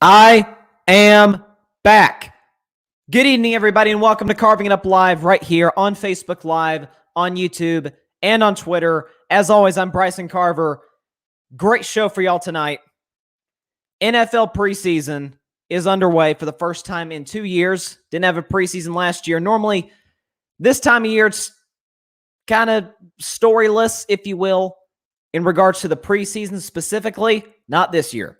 I am back. Good evening, everybody, and welcome to Carving It Up Live right here on Facebook Live, on YouTube, and on Twitter. As always, I'm Bryson Carver. Great show for y'all tonight. NFL preseason is underway for the first time in 2 years. Didn't have a preseason last year. Normally, this time of year, it's kind of storyless, if you will, in regards to the preseason specifically. Not this year.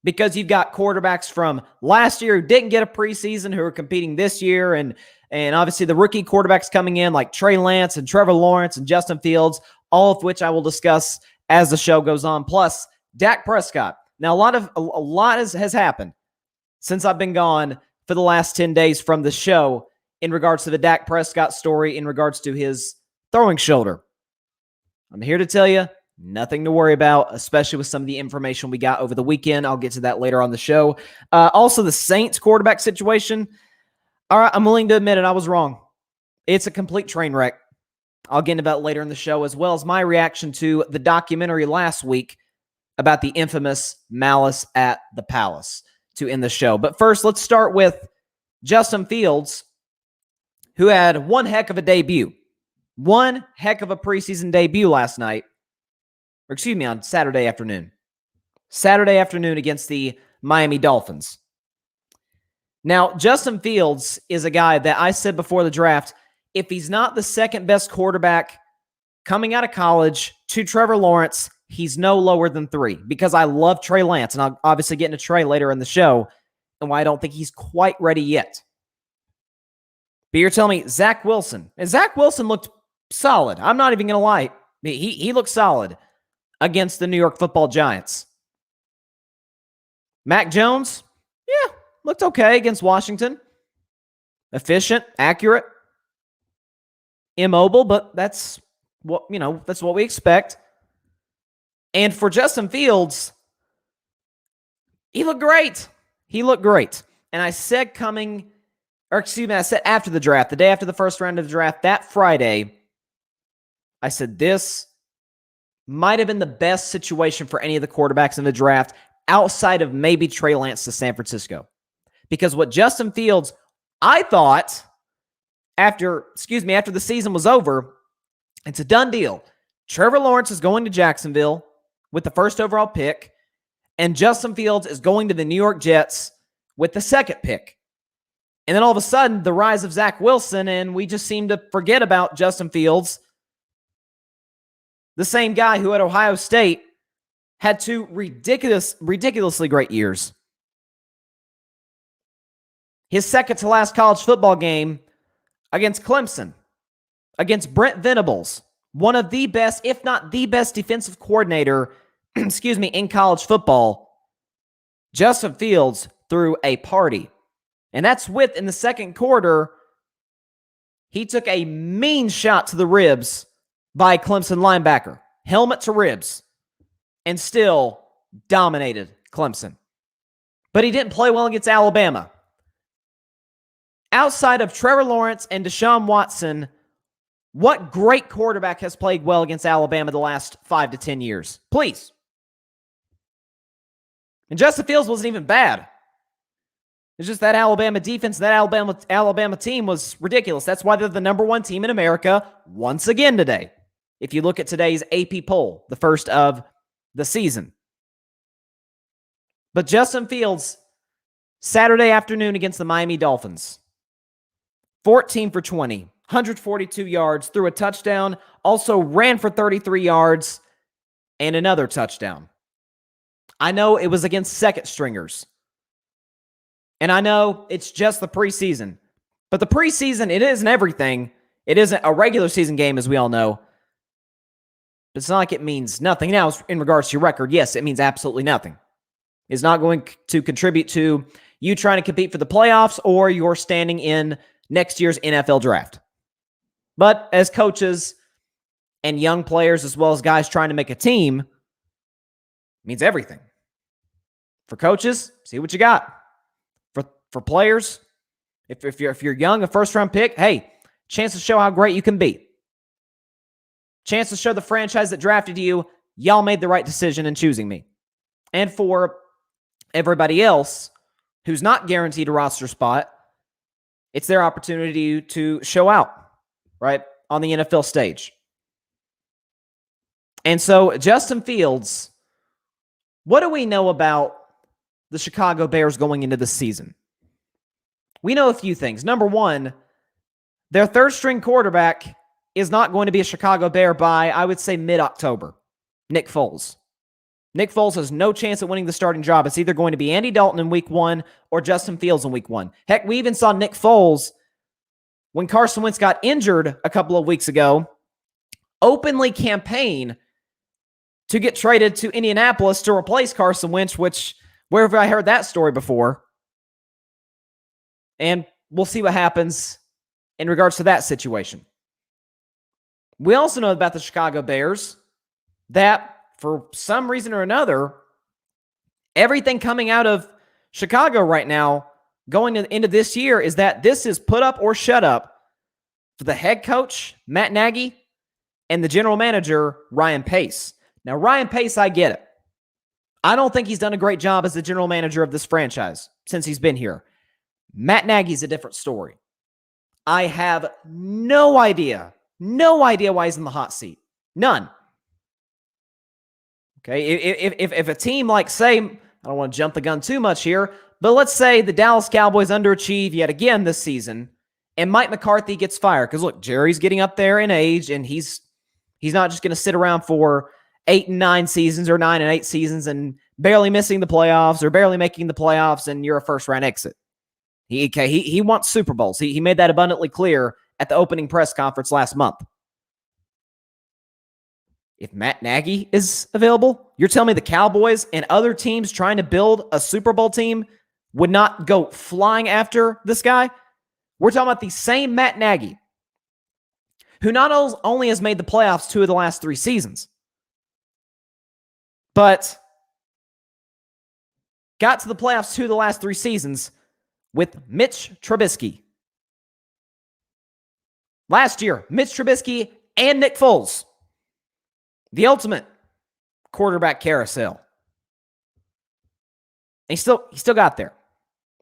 Because you've got quarterbacks from last year who didn't get a preseason who are competing this year, and obviously the rookie quarterbacks coming in like Trey Lance and Trevor Lawrence and Justin Fields, all of which I will discuss as the show goes on. Plus, Dak Prescott. Now, a lot has happened since I've been gone for the last 10 days from the show in regards to the Dak Prescott story, in regards to his throwing shoulder. I'm here to tell you, nothing to worry about, especially with some of the information we got over the weekend. I'll get to that later on the show. Also, the Saints quarterback situation. All right, I'm willing to admit it. I was wrong. It's a complete train wreck. I'll get into that later in the show, as well as my reaction to the documentary last week about the infamous Malice at the Palace to end the show. But first, let's start with Justin Fields, who had one heck of a debut. One heck of a preseason debut last night. Or excuse me, on Saturday afternoon. Saturday afternoon against the Miami Dolphins. Now, Justin Fields is a guy that I said before the draft, if he's not the second best quarterback coming out of college to Trevor Lawrence, he's no lower than 3. Because I love Trey Lance, and I'll obviously get into Trey later in the show, and why I don't think he's quite ready yet. But you're telling me Zach Wilson. And Zach Wilson looked solid. I'm not even going to lie. He looked solid against the New York Football Giants. Mac Jones, yeah, looked okay against Washington. Efficient, accurate, immobile, but that's what we expect. And for Justin Fields, he looked great. He looked great. And I said I said after the draft, the day after the first round of the draft, that Friday, I said this might have been the best situation for any of the quarterbacks in the draft outside of maybe Trey Lance to San Francisco. Because what Justin Fields, I thought, after the season was over, it's a done deal. Trevor Lawrence is going to Jacksonville with the first overall pick, and Justin Fields is going to the New York Jets with the second pick. And then all of a sudden, the rise of Zach Wilson, and we just seem to forget about Justin Fields. The same guy who at Ohio State had 2 ridiculously great years. His second to last college football game against Clemson, against Brent Venables, one of the best, if not the best defensive coordinator, in college football. Justin Fields threw a party. And that's in the second quarter, he took a mean shot to the ribs by a Clemson linebacker, helmet to ribs, and still dominated Clemson. But he didn't play well against Alabama. Outside of Trevor Lawrence and Deshaun Watson, what great quarterback has played well against Alabama the last 5 to 10 years? Please. And Justin Fields wasn't even bad. It's just that Alabama defense, that Alabama team was ridiculous. That's why they're the number 1 team in America once again today. If you look at today's AP poll, the first of the season. But Justin Fields, Saturday afternoon against the Miami Dolphins, 14 for 20, 142 yards, threw a touchdown, also ran for 33 yards, and another touchdown. I know it was against second stringers. And I know it's just the preseason. But the preseason, it isn't everything. It isn't a regular season game, as we all know. But it's not like it means nothing. Now, in regards to your record, yes, it means absolutely nothing. It's not going to contribute to you trying to compete for the playoffs or your standing in next year's NFL draft. But as coaches and young players, as well as guys trying to make a team, it means everything. For coaches, see what you got. For players, if you're young, a first-round pick, hey, chance to show how great you can be. Chance to show the franchise that drafted you, y'all made the right decision in choosing me. And for Everybody else who's not guaranteed a roster spot, it's their opportunity to show out, right, on the NFL stage. And so Justin Fields, what do we know about the Chicago Bears going into this season? We know a few things. Number one, their third-string quarterback is not going to be a Chicago Bear by, I would say, mid-October. Nick Foles. Nick Foles has no chance at winning the starting job. It's either going to be Andy Dalton in week 1 or Justin Fields in week 1. Heck, we even saw Nick Foles, when Carson Wentz got injured a couple of weeks ago, openly campaign to get traded to Indianapolis to replace Carson Wentz, which, where have I heard that story before? And we'll see what happens in regards to that situation. We also know about the Chicago Bears that, for some reason or another, everything coming out of Chicago right now, going into this year, is that this is put up or shut up for the head coach, Matt Nagy, and the general manager, Ryan Pace. Now, Ryan Pace, I get it. I don't think he's done a great job as the general manager of this franchise since he's been here. Matt Nagy's a different story. I have no idea why he's in the hot seat. None. Okay, if a team like, say, I don't want to jump the gun too much here, but let's say the Dallas Cowboys underachieve yet again this season, and Mike McCarthy gets fired, because look, Jerry's getting up there in age, and he's not just going to sit around for 8 and 9 seasons or 9 and 8 seasons and barely missing the playoffs or barely making the playoffs, and you're a first-round exit. He wants Super Bowls. He made that abundantly clear at the opening press conference last month. If Matt Nagy is available, you're telling me the Cowboys and other teams trying to build a Super Bowl team would not go flying after this guy? We're talking about the same Matt Nagy, who not only has made the playoffs 2 of the last 3 seasons, but got to the playoffs 2 of the last 3 seasons with Mitch Trubisky. Last year, Mitch Trubisky and Nick Foles. The ultimate quarterback carousel. And he still got there.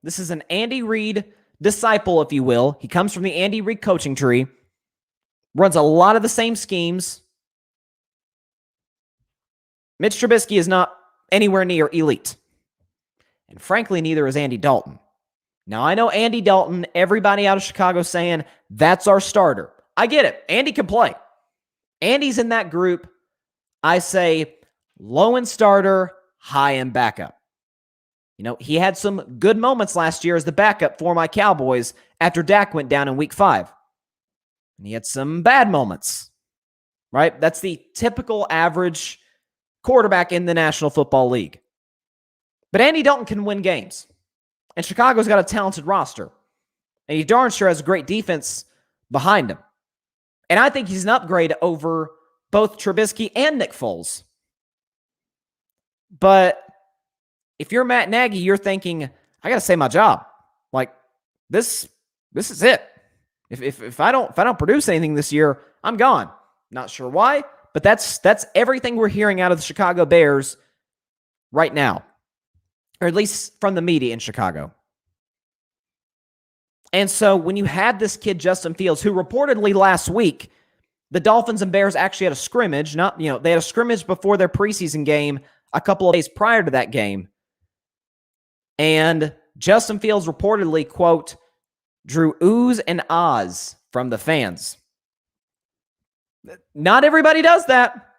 This is an Andy Reid disciple, if you will. He comes from the Andy Reid coaching tree. Runs a lot of the same schemes. Mitch Trubisky is not anywhere near elite. And frankly, neither is Andy Dalton. Now, I know Andy Dalton, everybody out of Chicago saying, that's our starter. I get it. Andy can play. Andy's in that group. I say low-end starter, high-end backup. You know, he had some good moments last year as the backup for my Cowboys after Dak went down in week 5. And he had some bad moments, right? That's the typical average quarterback in the National Football League. But Andy Dalton can win games. And Chicago's got a talented roster. And he darn sure has a great defense behind him. And I think he's an upgrade over both Trubisky and Nick Foles. But if you're Matt Nagy, you're thinking, I got to save my job. Like, this is it. If I don't produce anything this year, I'm gone. Not sure why, but that's everything we're hearing out of the Chicago Bears right now. Or at least from the media in Chicago. And so when you had this kid, Justin Fields, who reportedly last week, the Dolphins and Bears actually had a scrimmage. They had a scrimmage before their preseason game a couple of days prior to that game. And Justin Fields reportedly, quote, drew oohs and ahs from the fans. Not everybody does that.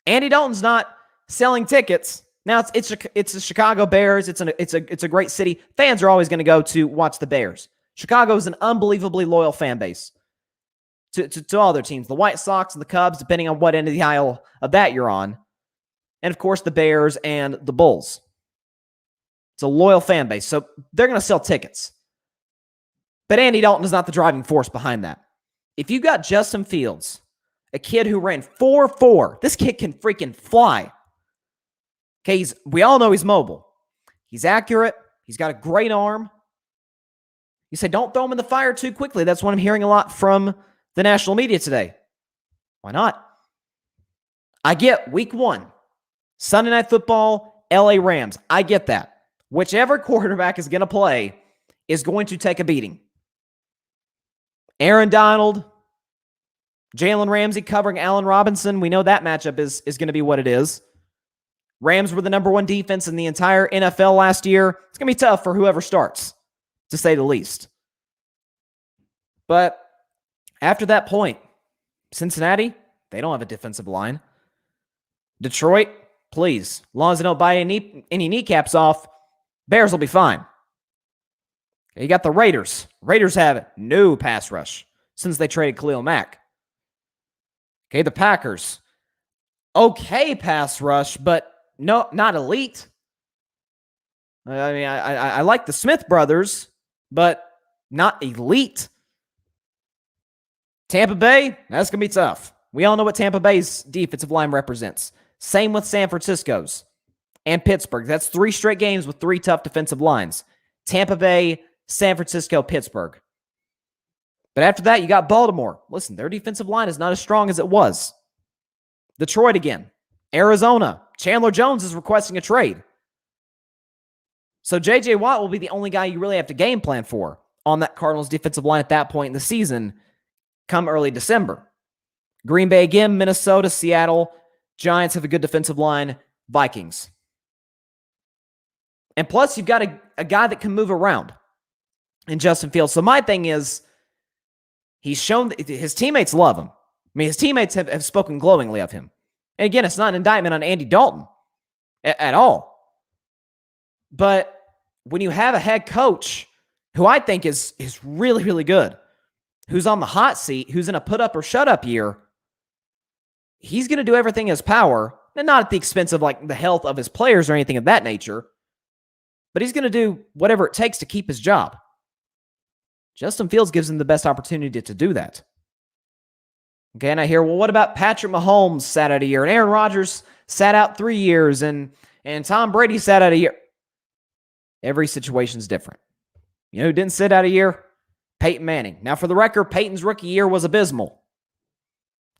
Andy Dalton's not selling tickets. Now it's the Chicago Bears. It's a great city. Fans are always going to go to watch the Bears. Chicago is an unbelievably loyal fan base to all their teams. The White Sox and the Cubs, depending on what end of the aisle of that you're on. And of course, the Bears and the Bulls. It's a loyal fan base, so they're going to sell tickets. But Andy Dalton is not the driving force behind that. If you got Justin Fields, a kid who ran 4.4, this kid can freaking fly. Okay, we all know he's mobile. He's accurate. He's got a great arm. You say, don't throw him in the fire too quickly. That's what I'm hearing a lot from the national media today. Why not? I get week 1, Sunday Night Football, LA Rams. I get that. whichever quarterback is going to play is going to take a beating. Aaron Donald, Jalen Ramsey covering Allen Robinson. We know that matchup is going to be what it is. Rams were the number one defense in the entire NFL last year. It's going to be tough for whoever starts, to say the least. But after that point, Cincinnati, they don't have a defensive line. Detroit, please, as long as they don't buy any kneecaps off, Bears will be fine. You got the Raiders. Raiders have no pass rush since they traded Khalil Mack. Okay, the Packers. Okay pass rush, but no, not elite. I mean, I like the Smith brothers, but not elite. Tampa Bay, that's going to be tough. We all know what Tampa Bay's defensive line represents. Same with San Francisco's and Pittsburgh. That's 3 straight games with 3 tough defensive lines. Tampa Bay, San Francisco, Pittsburgh. But after that, you got Baltimore. Listen, their defensive line is not as strong as it was. Detroit again. Arizona. Chandler Jones is requesting a trade. So J.J. Watt will be the only guy you really have to game plan for on that Cardinals defensive line at that point in the season come early December. Green Bay again, Minnesota, Seattle. Giants have a good defensive line. Vikings. And plus, you've got a guy that can move around in Justin Fields. So my thing is, he's shown that his teammates love him. I mean, his teammates have spoken glowingly of him. And again, it's not an indictment on Andy Dalton at all. But when you have a head coach who I think is really, really good, who's on the hot seat, who's in a put up or shut up year, he's going to do everything in his power, and not at the expense of like the health of his players or anything of that nature, but he's going to do whatever it takes to keep his job. Justin Fields gives him the best opportunity to do that. Okay, and I hear, well, what about Patrick Mahomes sat out a year, and Aaron Rodgers sat out 3 years, and Tom Brady sat out a year? Every situation's different. You know who didn't sit out a year? Peyton Manning. Now, for the record, Peyton's rookie year was abysmal.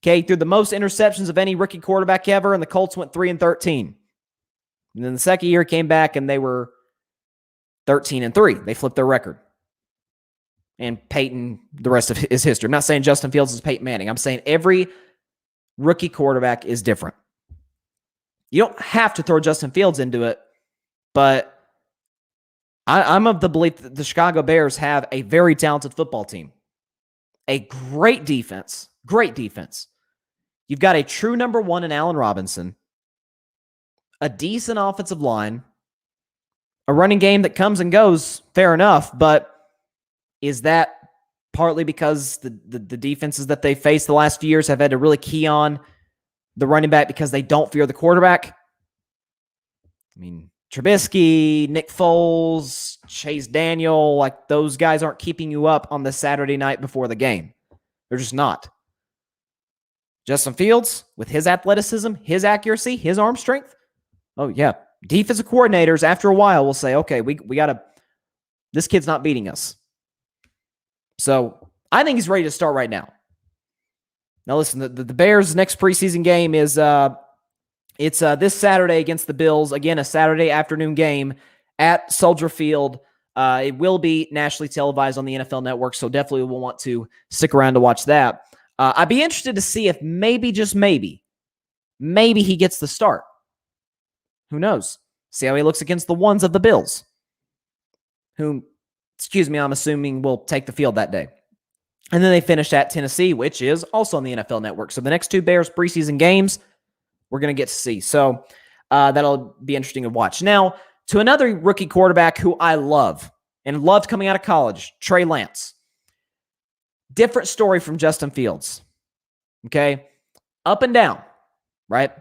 Okay, threw the most interceptions of any rookie quarterback ever, and the Colts went 3-13. And then the second year came back, and they were 13-3. They flipped their record. And Peyton, the rest of his history. I'm not saying Justin Fields is Peyton Manning. I'm saying every rookie quarterback is different. You don't have to throw Justin Fields into it, but I'm of the belief that the Chicago Bears have a very talented football team. A great defense. Great defense. You've got a true number one in Allen Robinson. A decent offensive line. A running game that comes and goes, fair enough, but is that partly because the defenses that they faced the last few years have had to really key on the running back because they don't fear the quarterback? I mean, Trubisky, Nick Foles, Chase Daniel, like those guys aren't keeping you up on the Saturday night before the game. They're just not. Justin Fields, with his athleticism, his accuracy, his arm strength, oh yeah, defensive coordinators after a while will say, okay, we got to, this kid's not beating us. So I think he's ready to start right now. Now listen, the Bears' next preseason game is it's this Saturday against the Bills. Again, a Saturday afternoon game at Soldier Field. It will be nationally televised on the NFL Network, so definitely will want to stick around to watch that. I'd be interested to see if maybe, just maybe he gets the start. Who knows? See how he looks against the ones of the Bills, whom, I'm assuming will take the field that day. And then they finish at Tennessee, which is also on the NFL Network. So the next 2 Bears preseason games, we're going to get to see. So that'll be interesting to watch. Now, to another rookie quarterback who I love and loved coming out of college, Trey Lance. Different story from Justin Fields. Okay? Up and down, right?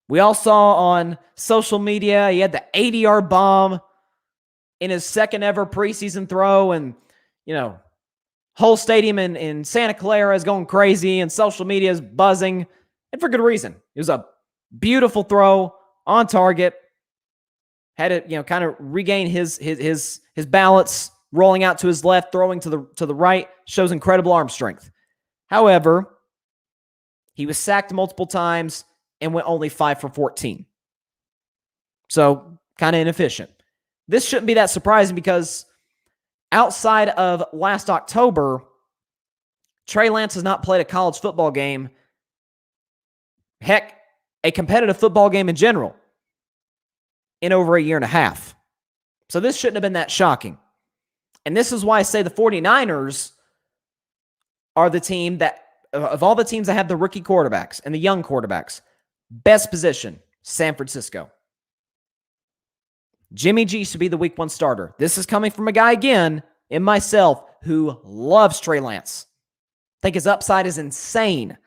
We all saw on social media, he had the 80-yard bomb in his second ever preseason throw, and, whole stadium in Santa Clara is going crazy, and social media is buzzing, and for good reason. It was a beautiful throw on target. Had to, kind of regain his balance, rolling out to his left, throwing to the right, shows incredible arm strength. However, he was sacked multiple times and went only 5 for 14. So, kind of inefficient. this shouldn't be that surprising because outside of last October, Trey Lance has not played a college football game, heck, a competitive football game in general, in over a year and a half. So this shouldn't have been that shocking. And this is why I say the 49ers are the team that, of all the teams that have the rookie quarterbacks and the young quarterbacks, best position, San Francisco. Jimmy G should be the week 1 starter. This is coming from a guy, again, in myself, who loves Trey Lance. I think his upside is insane.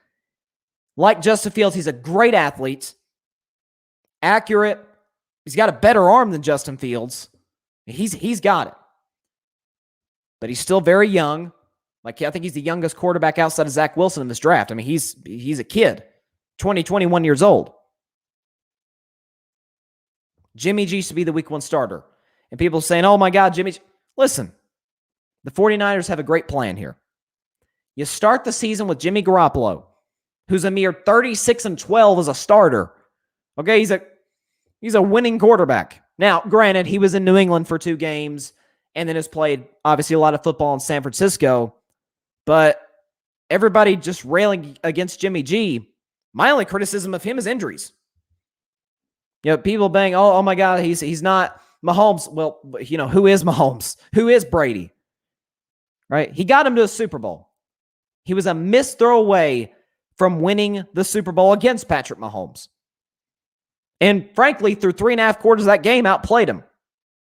Like Justin Fields, he's a great athlete, accurate. He's got a better arm than Justin Fields. He's got it. But he's still very young. Like, I think he's the youngest quarterback outside of Zach Wilson in this draft. I mean, he's a kid, 21 years old. Jimmy G should be the week 1 starter. And people saying, oh my God, Jimmy G. Listen, the 49ers have a great plan here. You start the season with Jimmy Garoppolo, who's a mere 36-12 as a starter. Okay, he's a winning quarterback. Now, granted, he was in New England for 2 games and then has played, obviously, a lot of football in San Francisco. But everybody just railing against Jimmy G. My only criticism of him is injuries. You know, people bang, oh my God, he's not Mahomes. Well, you know, who is Mahomes? Who is Brady? Right? He got him to a Super Bowl. He was a missed throw away from winning the Super Bowl against Patrick Mahomes. And frankly, through 3.5 quarters of that game, outplayed him.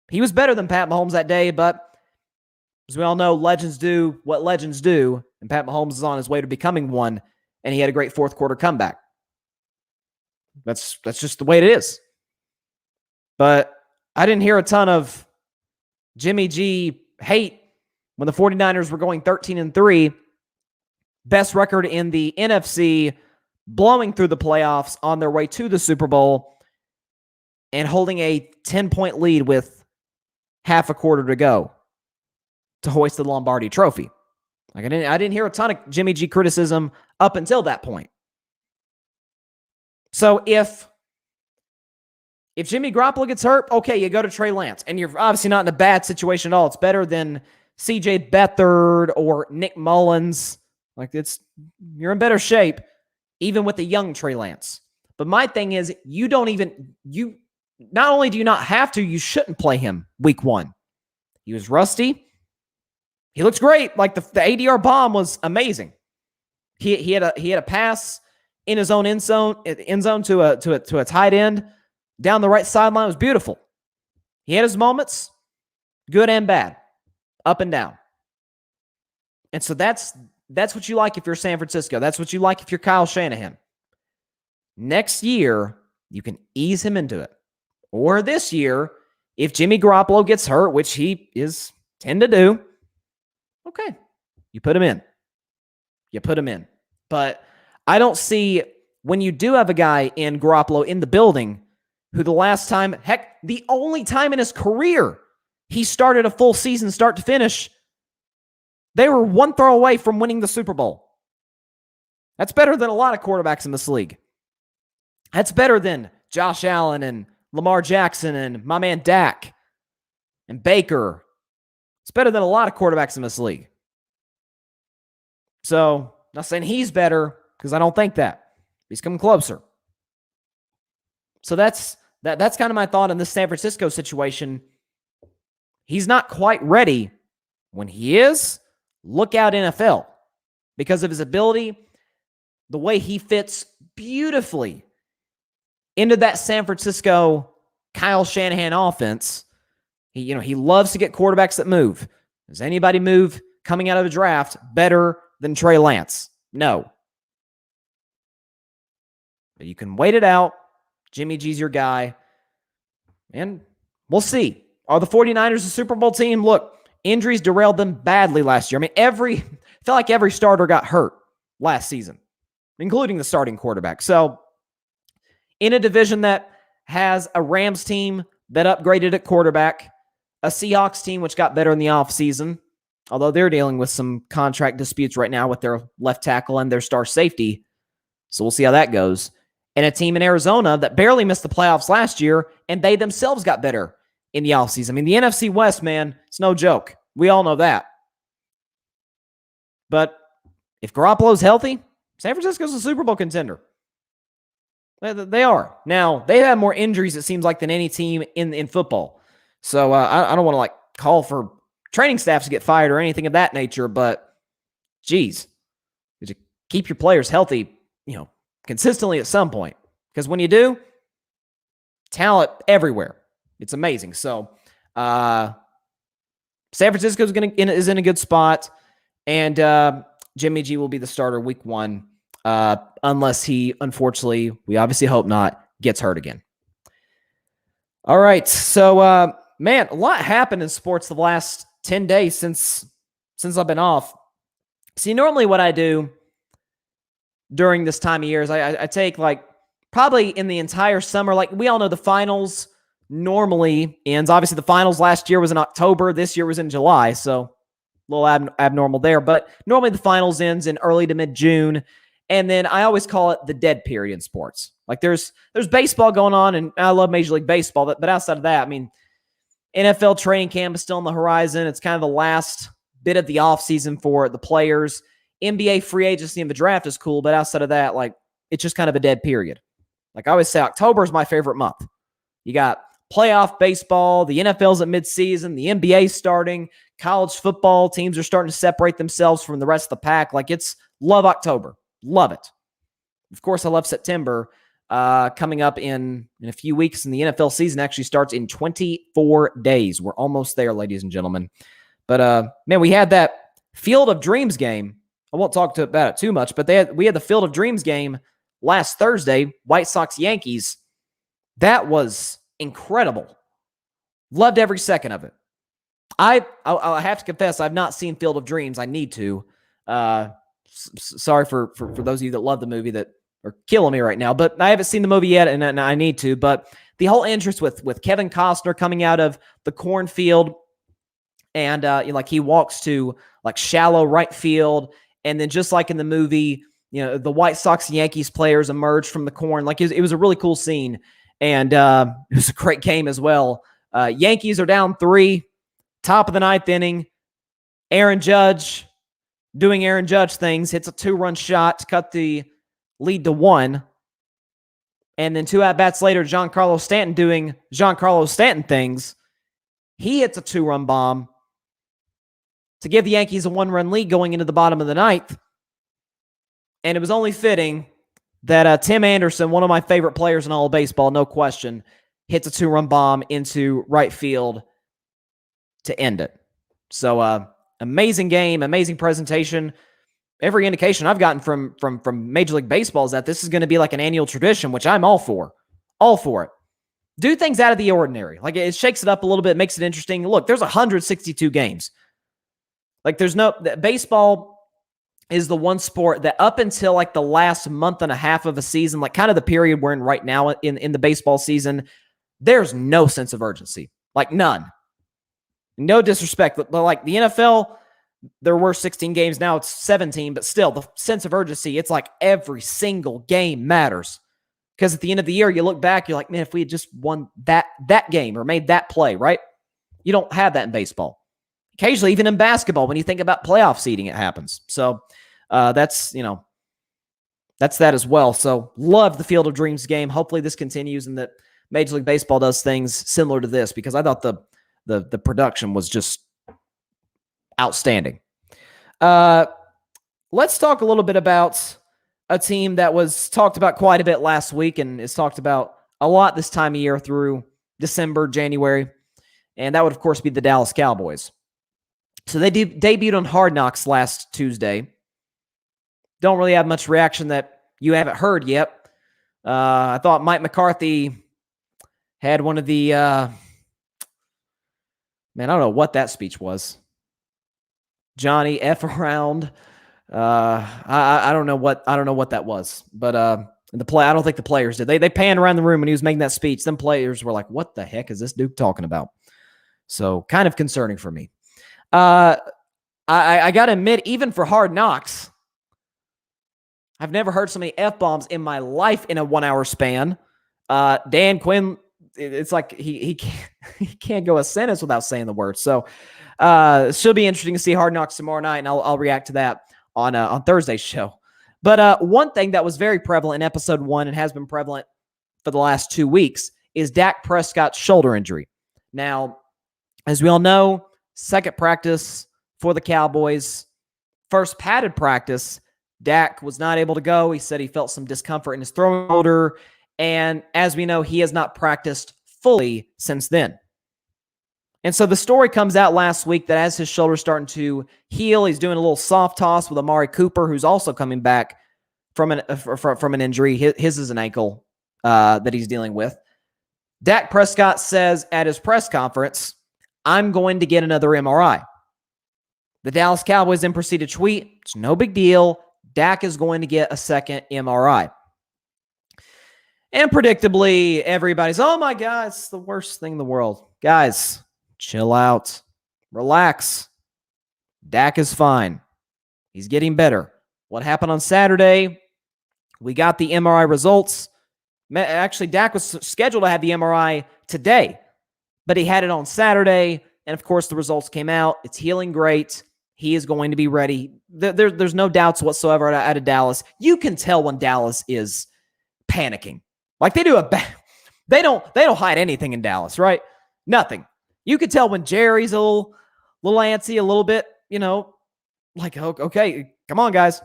He was better than Pat Mahomes that day, but as we all know, legends do what legends do, and Pat Mahomes is on his way to becoming one, and he had a great 4th quarter comeback. That's just the way it is. But I didn't hear a ton of Jimmy G hate when the 49ers were going 13-3, best record in the NFC, blowing through the playoffs on their way to the Super Bowl, and holding a 10-point lead with half a quarter to go to hoist the Lombardi Trophy. Like, I didn't hear a ton of Jimmy G criticism up until that point. So if Jimmy Garoppolo gets hurt, okay, you go to Trey Lance, and you're obviously not in a bad situation at all. It's better than CJ Beathard or Nick Mullins. Like, you're in better shape, even with the young Trey Lance. But my thing is, not only do you not have to, you shouldn't play him week 1. He was rusty. He looks great. Like, the ADR bomb was amazing. He had a pass in his own end zone to a tight end down the right sideline. It was beautiful. He had his moments, good and bad, up and down. And so that's what you like if you're San Francisco. That's what you like if you're Kyle Shanahan. Next year, you can ease him into it. Or this year, if Jimmy Garoppolo gets hurt, which he tend to do, okay, you put him in. You put him in. But I don't see, when you do have a guy in Garoppolo in the building who the only time in his career he started a full season start to finish, they were 1 throw away from winning the Super Bowl. That's better than a lot of quarterbacks in this league. That's better than Josh Allen and Lamar Jackson and my man Dak and Baker. It's better than a lot of quarterbacks in this league. So, not saying he's better, because I don't think that. He's coming closer. So that's kind of my thought on this San Francisco situation. He's not quite ready. When he is, look out NFL. Because of his ability, the way he fits beautifully into that San Francisco Kyle Shanahan offense. He loves to get quarterbacks that move. Does anybody move coming out of the draft better than Trey Lance? No. But you can wait it out. Jimmy G's your guy. And we'll see. Are the 49ers a Super Bowl team? Look, injuries derailed them badly last year. I mean, I felt like every starter got hurt last season, including the starting quarterback. So, in a division that has a Rams team that upgraded at quarterback, a Seahawks team which got better in the offseason, although they're dealing with some contract disputes right now with their left tackle and their star safety. So we'll see how that goes. And a team in Arizona that barely missed the playoffs last year, and they themselves got better in the offseason. I mean, the NFC West, man, it's no joke. We all know that. But if Garoppolo's healthy, San Francisco's a Super Bowl contender. They are. Now, they have more injuries, it seems like, than any team in football. So I don't want to call for training staffs to get fired or anything of that nature, but geez, you keep your players healthy, consistently at some point. Because when you do, talent everywhere. It's amazing. So San Francisco is in a good spot, and Jimmy G will be the starter week 1, unless he, unfortunately, we obviously hope not, gets hurt again. All right, so man, a lot happened in sports the last 10 days since I've been off. See, normally what I do during this time of year is I take probably in the entire summer, we all know the finals normally ends. Obviously, the finals last year was in October. This year was in July, so a little abnormal there. But normally the finals ends in early to mid-June, and then I always call it the dead period in sports. There's baseball going on, and I love Major League Baseball, but outside of that, I mean, NFL training camp is still on the horizon. It's kind of the last bit of the offseason for the players. NBA free agency and the draft is cool, but outside of that, it's just kind of a dead period. I always say, October is my favorite month. You got playoff baseball, the NFL's at midseason, the NBA's starting, college football teams are starting to separate themselves from the rest of the pack. It's love October. Love it. Of course, I love September. Coming up in a few weeks, and the NFL season actually starts in 24 days. We're almost there, ladies and gentlemen. But, man, we had that Field of Dreams game. I won't talk about it too much, but we had the Field of Dreams game last Thursday, White Sox-Yankees. That was incredible. Loved every second of it. I have to confess, I've not seen Field of Dreams. I need to. Sorry for those of you that love the movie that are killing me right now, but I haven't seen the movie yet, and I need to. But the whole interest with Kevin Costner coming out of the cornfield, and he walks to shallow right field, and then just like in the movie, the White Sox and Yankees players emerge from the corn. It was a really cool scene, and it was a great game as well. Yankees are down 3, top of the 9th inning. Aaron Judge doing Aaron Judge things, hits a 2-run shot to cut the lead to 1. And then 2 at-bats later, Giancarlo Stanton doing Giancarlo Stanton things. He hits a 2-run bomb to give the Yankees a 1-run lead going into the bottom of the 9th. And it was only fitting that Tim Anderson, one of my favorite players in all of baseball, no question, hits a 2-run bomb into right field to end it. So, amazing game, amazing presentation. Every indication I've gotten from Major League Baseball is that this is going to be an annual tradition, which I'm all for. All for it. Do things out of the ordinary. It shakes it up a little bit, makes it interesting. Look, there's 162 games. Baseball is the one sport that up until the last month and a half of a season, kind of the period we're in right now in the baseball season, there's no sense of urgency. None. No disrespect, but the NFL, there were 16 games. Now it's 17, but still, the sense of urgency, it's every single game matters. Because at the end of the year, you look back, you're man, if we had just won that game or made that play, right? You don't have that in baseball. Occasionally, even in basketball, when you think about playoff seeding, it happens. So that's that as well. So love the Field of Dreams game. Hopefully this continues and that Major League Baseball does things similar to this, because I thought the production was just outstanding. Let's talk a little bit about a team that was talked about quite a bit last week and is talked about a lot this time of year through December, January, and that would, of course, be the Dallas Cowboys. So they debuted on Hard Knocks last Tuesday. Don't really have much reaction that you haven't heard yet. I thought Mike McCarthy had one of the... man, I don't know what that speech was. Johnny F around. I don't know what that was, but I don't think the players did. They panned around the room when he was making that speech. Them players were like, "What the heck is this dude talking about?" So kind of concerning for me. I gotta admit, even for Hard Knocks, I've never heard so many F-bombs in my life in a 1 hour span. Dan Quinn it's like he can't, he can't go a sentence without saying the word. So should be interesting to see Hard Knocks tomorrow night, and I'll react to that on Thursday's show. But one thing that was very prevalent in episode 1 and has been prevalent for the last 2 weeks is Dak Prescott's shoulder injury. Now, as we all know, second practice for the Cowboys, first padded practice, Dak was not able to go. He said he felt some discomfort in his throwing shoulder, and as we know, he has not practiced fully since then. And so the story comes out last week that as his shoulder's starting to heal, he's doing a little soft toss with Amari Cooper, who's also coming back from an injury. His is an ankle that he's dealing with. Dak Prescott says at his press conference, "I'm going to get another MRI." The Dallas Cowboys then proceed to tweet, "It's no big deal. Dak is going to get a second MRI." And predictably, everybody's, "Oh my God, it's the worst thing in the world." Guys, chill out. Relax. Dak is fine. He's getting better. What happened on Saturday? We got the MRI results. Actually, Dak was scheduled to have the MRI today, but he had it on Saturday, and of course, the results came out. It's healing great. He is going to be ready. There's no doubts whatsoever out of Dallas. You can tell when Dallas is panicking. Like they do they don't hide anything in Dallas, right? Nothing. You could tell when Jerry's a little antsy, a little bit, like, okay, come on, guys.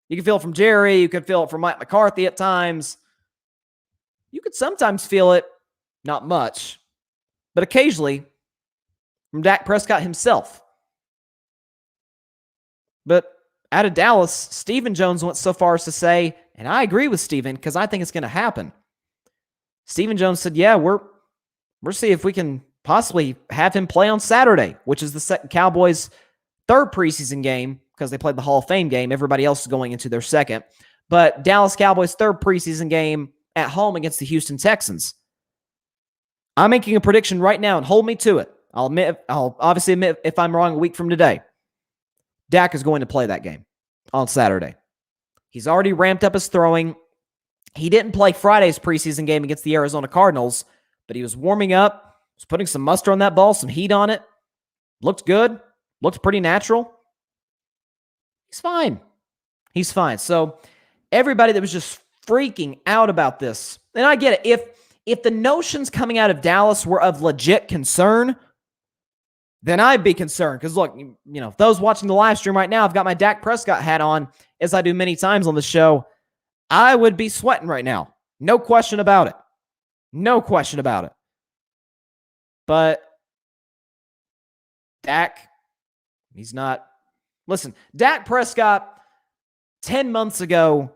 You can feel it from Jerry. You could feel it from Mike McCarthy at times. You could sometimes feel it, not much, but occasionally from Dak Prescott himself. But out of Dallas, Stephen Jones went so far as to say, and I agree with Stephen because I think it's going to happen. Stephen Jones said, "Yeah, we're seeing if we can possibly have him play on Saturday," which is the Cowboys' third preseason game because they played the Hall of Fame game. Everybody else is going into their second. But Dallas Cowboys' third preseason game at home against the Houston Texans. I'm making a prediction right now, and hold me to it. I'll obviously admit if I'm wrong a week from today. Dak is going to play that game on Saturday. He's already ramped up his throwing. He didn't play Friday's preseason game against the Arizona Cardinals, but he was warming up, was putting some muster on that ball, some heat on it. Looked good. Looked pretty natural. He's fine. He's fine. So everybody that was just freaking out about this, and I get it. If the notions coming out of Dallas were of legit concern, then I'd be concerned. Because look, those watching the live stream right now, I've got my Dak Prescott hat on, as I do many times on the show. I would be sweating right now. No question about it. No question about it. But Dak, he's not. Listen, Dak Prescott 10 months ago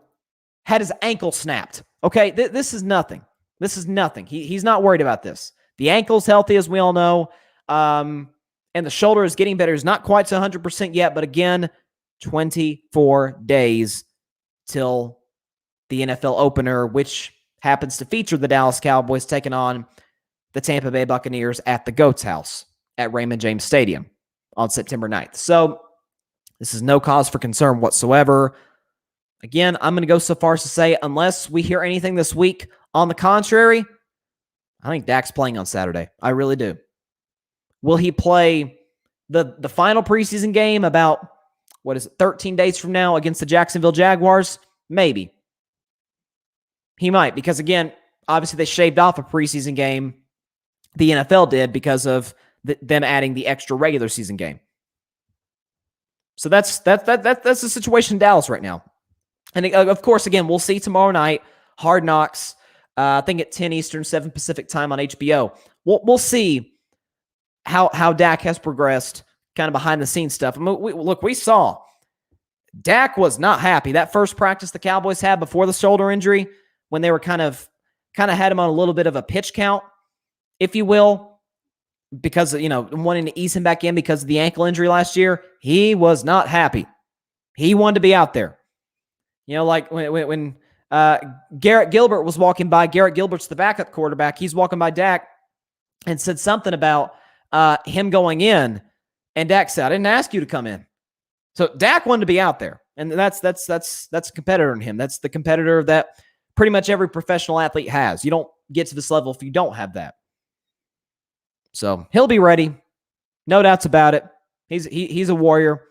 had his ankle snapped. Okay, this is nothing. This is nothing. He's not worried about this. The ankle's healthy, as we all know. And the shoulder is getting better. It's not quite to 100% yet, but again, 24 days till the NFL opener, which happens to feature the Dallas Cowboys taking on the Tampa Bay Buccaneers at the Goats House at Raymond James Stadium on September 9th. So this is no cause for concern whatsoever. Again, I'm going to go so far as to say, unless we hear anything this week on the contrary, I think Dak's playing on Saturday. I really do. Will he play the final preseason game about, 13 days from now against the Jacksonville Jaguars? Maybe. He might, because again, obviously they shaved off a preseason game. The NFL did because of them adding the extra regular season game. So that's the situation in Dallas right now. And of course, again, we'll see tomorrow night, Hard Knocks, I think at 10 Eastern, 7 Pacific time on HBO. We'll see how Dak has progressed, kind of behind the scenes stuff. I mean, we saw Dak was not happy. That first practice the Cowboys had before the shoulder injury, when they were kind of had him on a little bit of a pitch count, if you will, because, wanting to ease him back in because of the ankle injury last year. He was not happy. He wanted to be out there. Like when Garrett Gilbert was walking by. Garrett Gilbert's the backup quarterback. He's walking by Dak and said something about him going in, and Dak said, "I didn't ask you to come in." So Dak wanted to be out there, and that's a competitor in him. That's the competitor that pretty much every professional athlete has. You get to this level if you don't have that. So he'll be ready. No doubts about it. He's a warrior.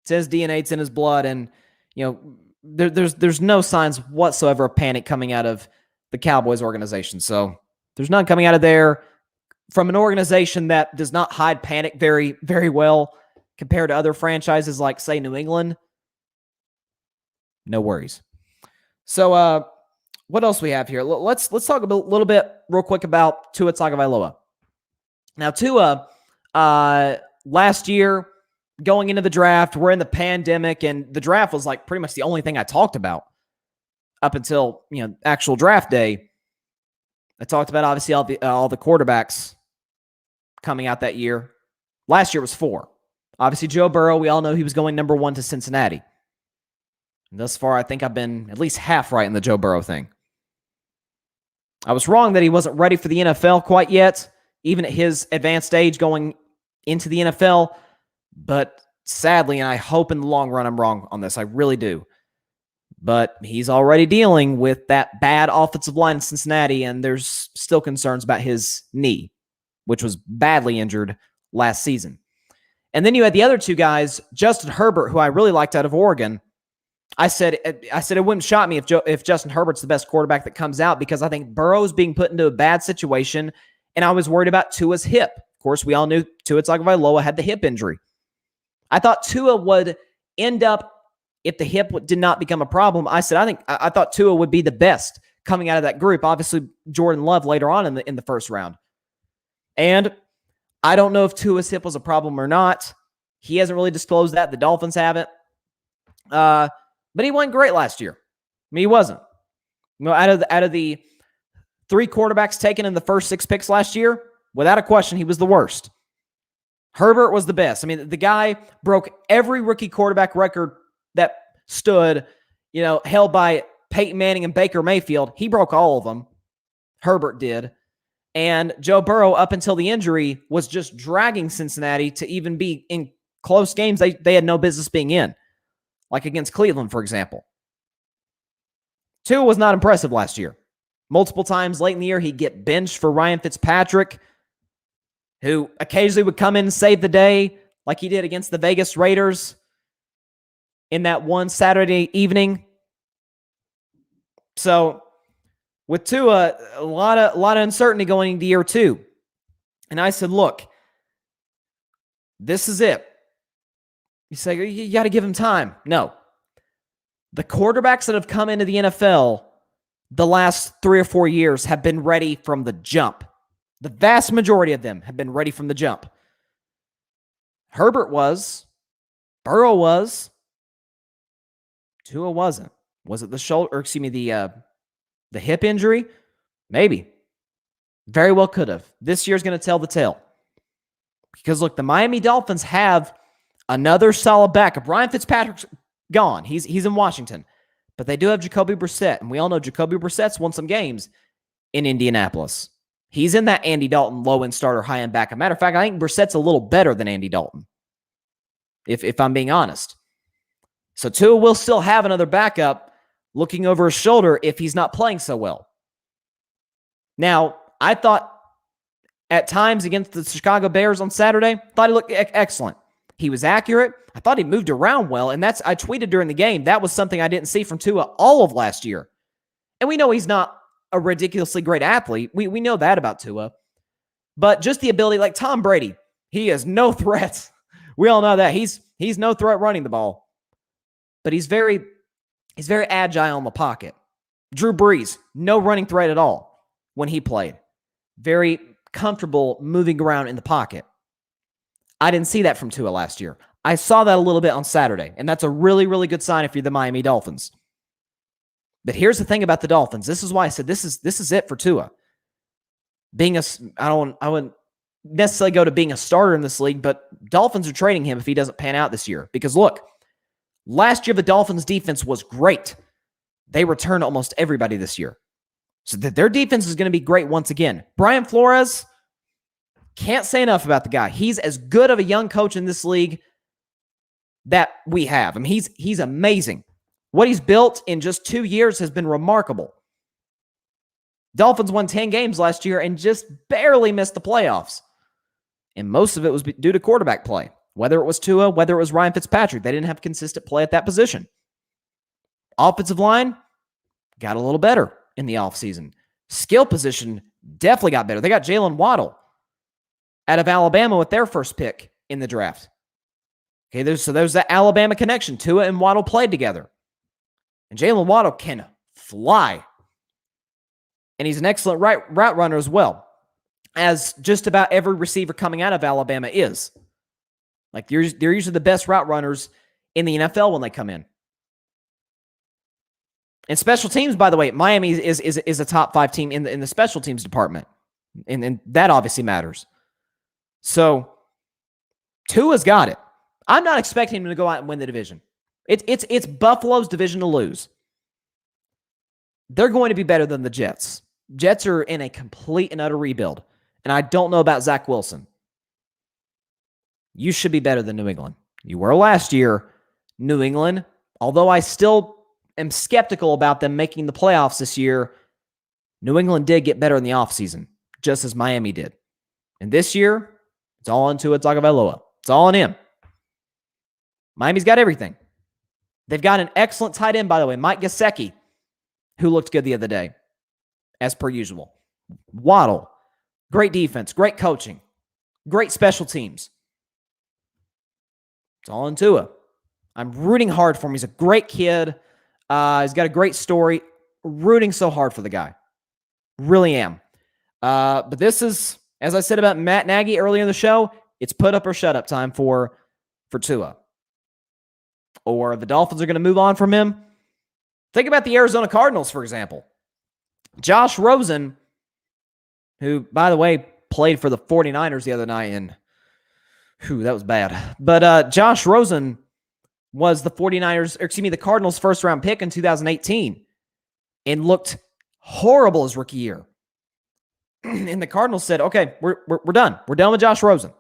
It's his DNA, it's in his blood, and there's no signs whatsoever of panic coming out of the Cowboys organization. So there's none coming out of there from an organization that does not hide panic very, very well compared to other franchises like, say, New England. No worries. So what else we have here? Let's talk a little bit real quick about Tua Tagovailoa. Now, Tua, last year, going into the draft, we're in the pandemic, and the draft was like pretty much the only thing I talked about up until actual draft day. I talked about obviously all the quarterbacks coming out that year. Last year was 4. Obviously, Joe Burrow, we all know he was going number 1 to Cincinnati. And thus far, I think I've been at least half right in the Joe Burrow thing. I was wrong that he wasn't ready for the NFL quite yet, even at his advanced age going into the NFL. But sadly, and I hope in the long run I'm wrong on this, I really do. But he's already dealing with that bad offensive line in Cincinnati, and there's still concerns about his knee, which was badly injured last season. And then you had the other 2 guys, Justin Herbert, who I really liked out of Oregon. I said it wouldn't shock me if Justin Herbert's the best quarterback that comes out, because I think Burrow's being put into a bad situation, and I was worried about Tua's hip. Of course, we all knew Tua Tagovailoa had the hip injury. I thought Tua would end up, if the hip did not become a problem, I thought Tua would be the best coming out of that group. Obviously, Jordan Love later on in the first round. And I don't know if Tua's hip was a problem or not. He hasn't really disclosed that. The Dolphins haven't. But he wasn't great last year. I mean, he wasn't. Out of the 3 quarterbacks taken in the first 6 picks last year, without a question, he was the worst. Herbert was the best. I mean, the guy broke every rookie quarterback record that stood, held by Peyton Manning and Baker Mayfield. He broke all of them. Herbert did. And Joe Burrow, up until the injury, was just dragging Cincinnati to even be in close games they had no business being in, like against Cleveland, for example. Tua was not impressive last year. Multiple times late in the year, he'd get benched for Ryan Fitzpatrick, who occasionally would come in and save the day, like he did against the Vegas Raiders in that one Saturday evening. So with Tua, a lot of uncertainty going into year 2. And I said, look, this is it. You say, you got to give him time. No. The quarterbacks that have come into the NFL the last 3 or 4 years have been ready from the jump. The vast majority of them have been ready from the jump. Herbert was. Burrow was. Tua wasn't. Was it the shoulder, or excuse me, the hip injury? Maybe. Very well could have. This year's going to tell the tale. Because look, the Miami Dolphins have another solid backup. Ryan Fitzpatrick's gone. He's in Washington. But they do have Jacoby Brissett, and we all know Jacoby Brissett's won some games in Indianapolis. He's in that Andy Dalton low-end starter, high-end backup. Matter of fact, I think Brissett's a little better than Andy Dalton, if I'm being honest. So Tua will still have another backup looking over his shoulder if he's not playing so well. Now, I thought at times against the Chicago Bears on Saturday, thought he looked excellent. He was accurate. I thought he moved around well, and I tweeted during the game, that was something I didn't see from Tua all of last year. And we know he's not a ridiculously great athlete. We know that about Tua. But just the ability, like Tom Brady, he has no threat. We all know that. He's no threat running the ball. But he's very agile in the pocket. Drew Brees, no running threat at all when he played. Very comfortable moving around in the pocket. I didn't see that from Tua last year. I saw that a little bit on Saturday, and that's a really, really good sign if you're the Miami Dolphins. But here's the thing about the Dolphins. This is why I said this is it for Tua. I wouldn't necessarily go to being a starter in this league, but Dolphins are trading him if he doesn't pan out this year. Because look, last year the Dolphins' defense was great. They returned almost everybody this year. So their defense is going to be great once again. Brian Flores, can't say enough about the guy. He's as good of a young coach in this league that we have. I mean, he's amazing. What he's built in just 2 years has been remarkable. Dolphins won 10 games last year and just barely missed the playoffs. And most of it was due to quarterback play. Whether it was Tua, whether it was Ryan Fitzpatrick, they didn't have consistent play at that position. Offensive line got a little better in the offseason. Skill position definitely got better. They got Jalen Waddle out of Alabama with their first pick in the draft. Okay, there's that Alabama connection. Tua and Waddle played together. And Jalen Waddle can fly. And he's an excellent route runner as well, as just about every receiver coming out of Alabama is. Like, they're usually the best route runners in the NFL when they come in. And special teams, by the way, Miami is a top 5 team in the special teams department. And that obviously matters. So, Tua's got it. I'm not expecting him to go out and win the division. It's Buffalo's division to lose. They're going to be better than the Jets. Jets are in a complete and utter rebuild. And I don't know about Zach Wilson. You should be better than New England. You were last year. New England, although I still am skeptical about them making the playoffs this year, New England did get better in the offseason, just as Miami did. And this year, it's all on Tua Tagovailoa. It's all on him. Miami's got everything. They've got an excellent tight end, by the way, Mike Gesicki, who looked good the other day, as per usual. Waddle, great defense, great coaching, great special teams. It's all in Tua. I'm rooting hard for him. He's a great kid. He's got a great story. Rooting so hard for the guy. Really am. But this is, as I said about Matt Nagy earlier in the show, it's put up or shut up time for Tua. Or the Dolphins are going to move on from him. Think about the Arizona Cardinals, for example. Josh Rosen, who, by the way, played for the 49ers the other night, and that was bad. But Josh Rosen was the the Cardinals' first-round pick in 2018 and looked horrible his rookie year. And the Cardinals said, okay, we're done. We're done with Josh Rosen.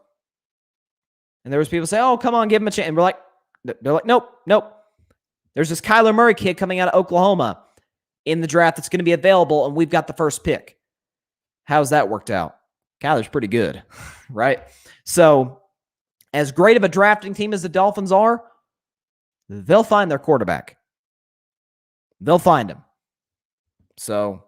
And there was people say, oh, come on, give him a chance. And they're like, nope. There's this Kyler Murray kid coming out of Oklahoma in the draft that's going to be available, and we've got the first pick. How's that worked out? Kyler's pretty good, right? So, as great of a drafting team as the Dolphins are, they'll find their quarterback. They'll find him. So,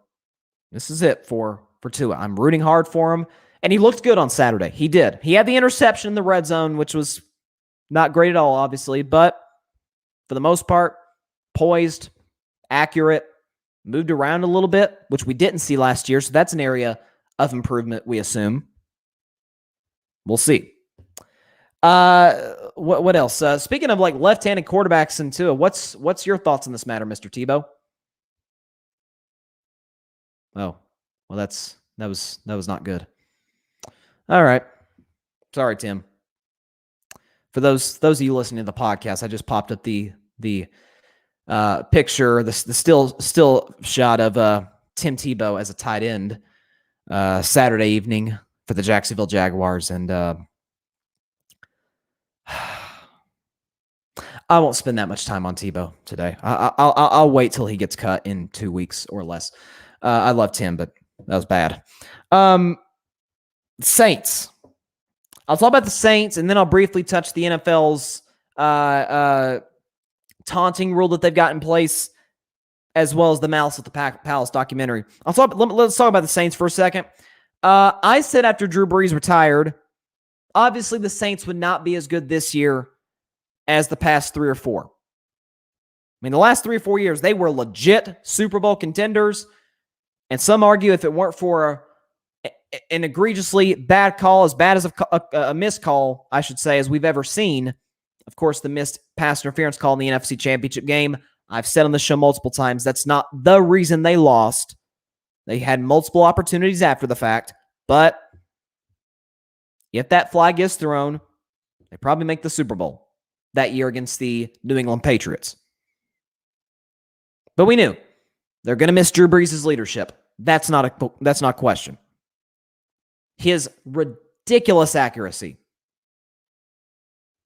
this is it for Tua. I'm rooting hard for him, and he looked good on Saturday. He did. He had the interception in the red zone, which was not great at all, obviously, but for the most part, poised, accurate, moved around a little bit, which we didn't see last year, so that's an area of improvement, we assume. We'll see. What else? Speaking of like left-handed quarterbacks and Tua, what's your thoughts on this matter, Mr. Tebow? Oh, well, that was not good. All right, sorry, Tim. For those of you listening to the podcast, I just popped up the picture, the still shot of Tim Tebow as a tight end Saturday evening for the Jacksonville Jaguars, and I won't spend that much time on Tebow today. I'll wait till he gets cut in 2 weeks or less. I love Tim, but that was bad. Saints. I'll talk about the Saints, and then I'll briefly touch the NFL's taunting rule that they've got in place, as well as the Malice at the Palace documentary. Let's talk about the Saints for a second. I said after Drew Brees retired, obviously the Saints would not be as good this year as the past 3 or 4. I mean, the last 3 or 4 years, they were legit Super Bowl contenders, and some argue if it weren't for an egregiously bad call, as bad as a missed call, I should say, as we've ever seen. Of course, the missed pass interference call in the NFC Championship game. I've said on the show multiple times, that's not the reason they lost. They had multiple opportunities after the fact, but if that flag gets thrown, they probably make the Super Bowl that year against the New England Patriots. But we knew they're going to miss Drew Brees' leadership. That's not a question. His ridiculous accuracy.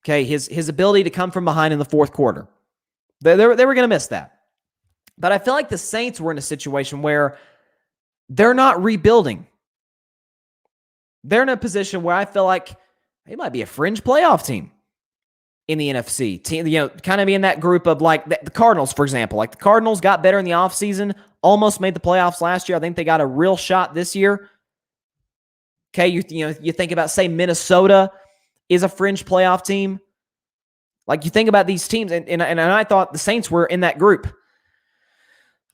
Okay, his ability to come from behind in the fourth quarter. They were going to miss that. But I feel like the Saints were in a situation where they're not rebuilding. They're in a position where I feel like they might be a fringe playoff team in the NFC. Kind of be in that group of like the Cardinals, for example. Like the Cardinals got better in the offseason, almost made the playoffs last year. I think they got a real shot this year. Okay, you think about, say, Minnesota is a fringe playoff team. Like you think about these teams, and I thought the Saints were in that group.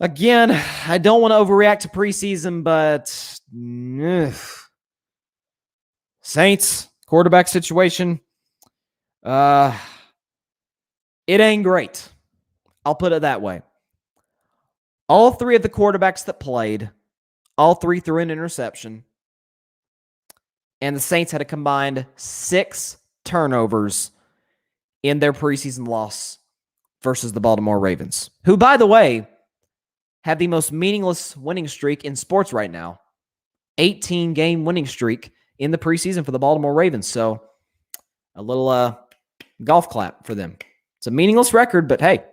Again, I don't want to overreact to preseason, but Saints quarterback situation, it ain't great. I'll put it that way. All three of the quarterbacks that played, all three threw an interception. And the Saints had a combined 6 turnovers in their preseason loss versus the Baltimore Ravens, who, by the way, have the most meaningless winning streak in sports right now. 18-game winning streak in the preseason for the Baltimore Ravens. So a little golf clap for them. It's a meaningless record, but hey,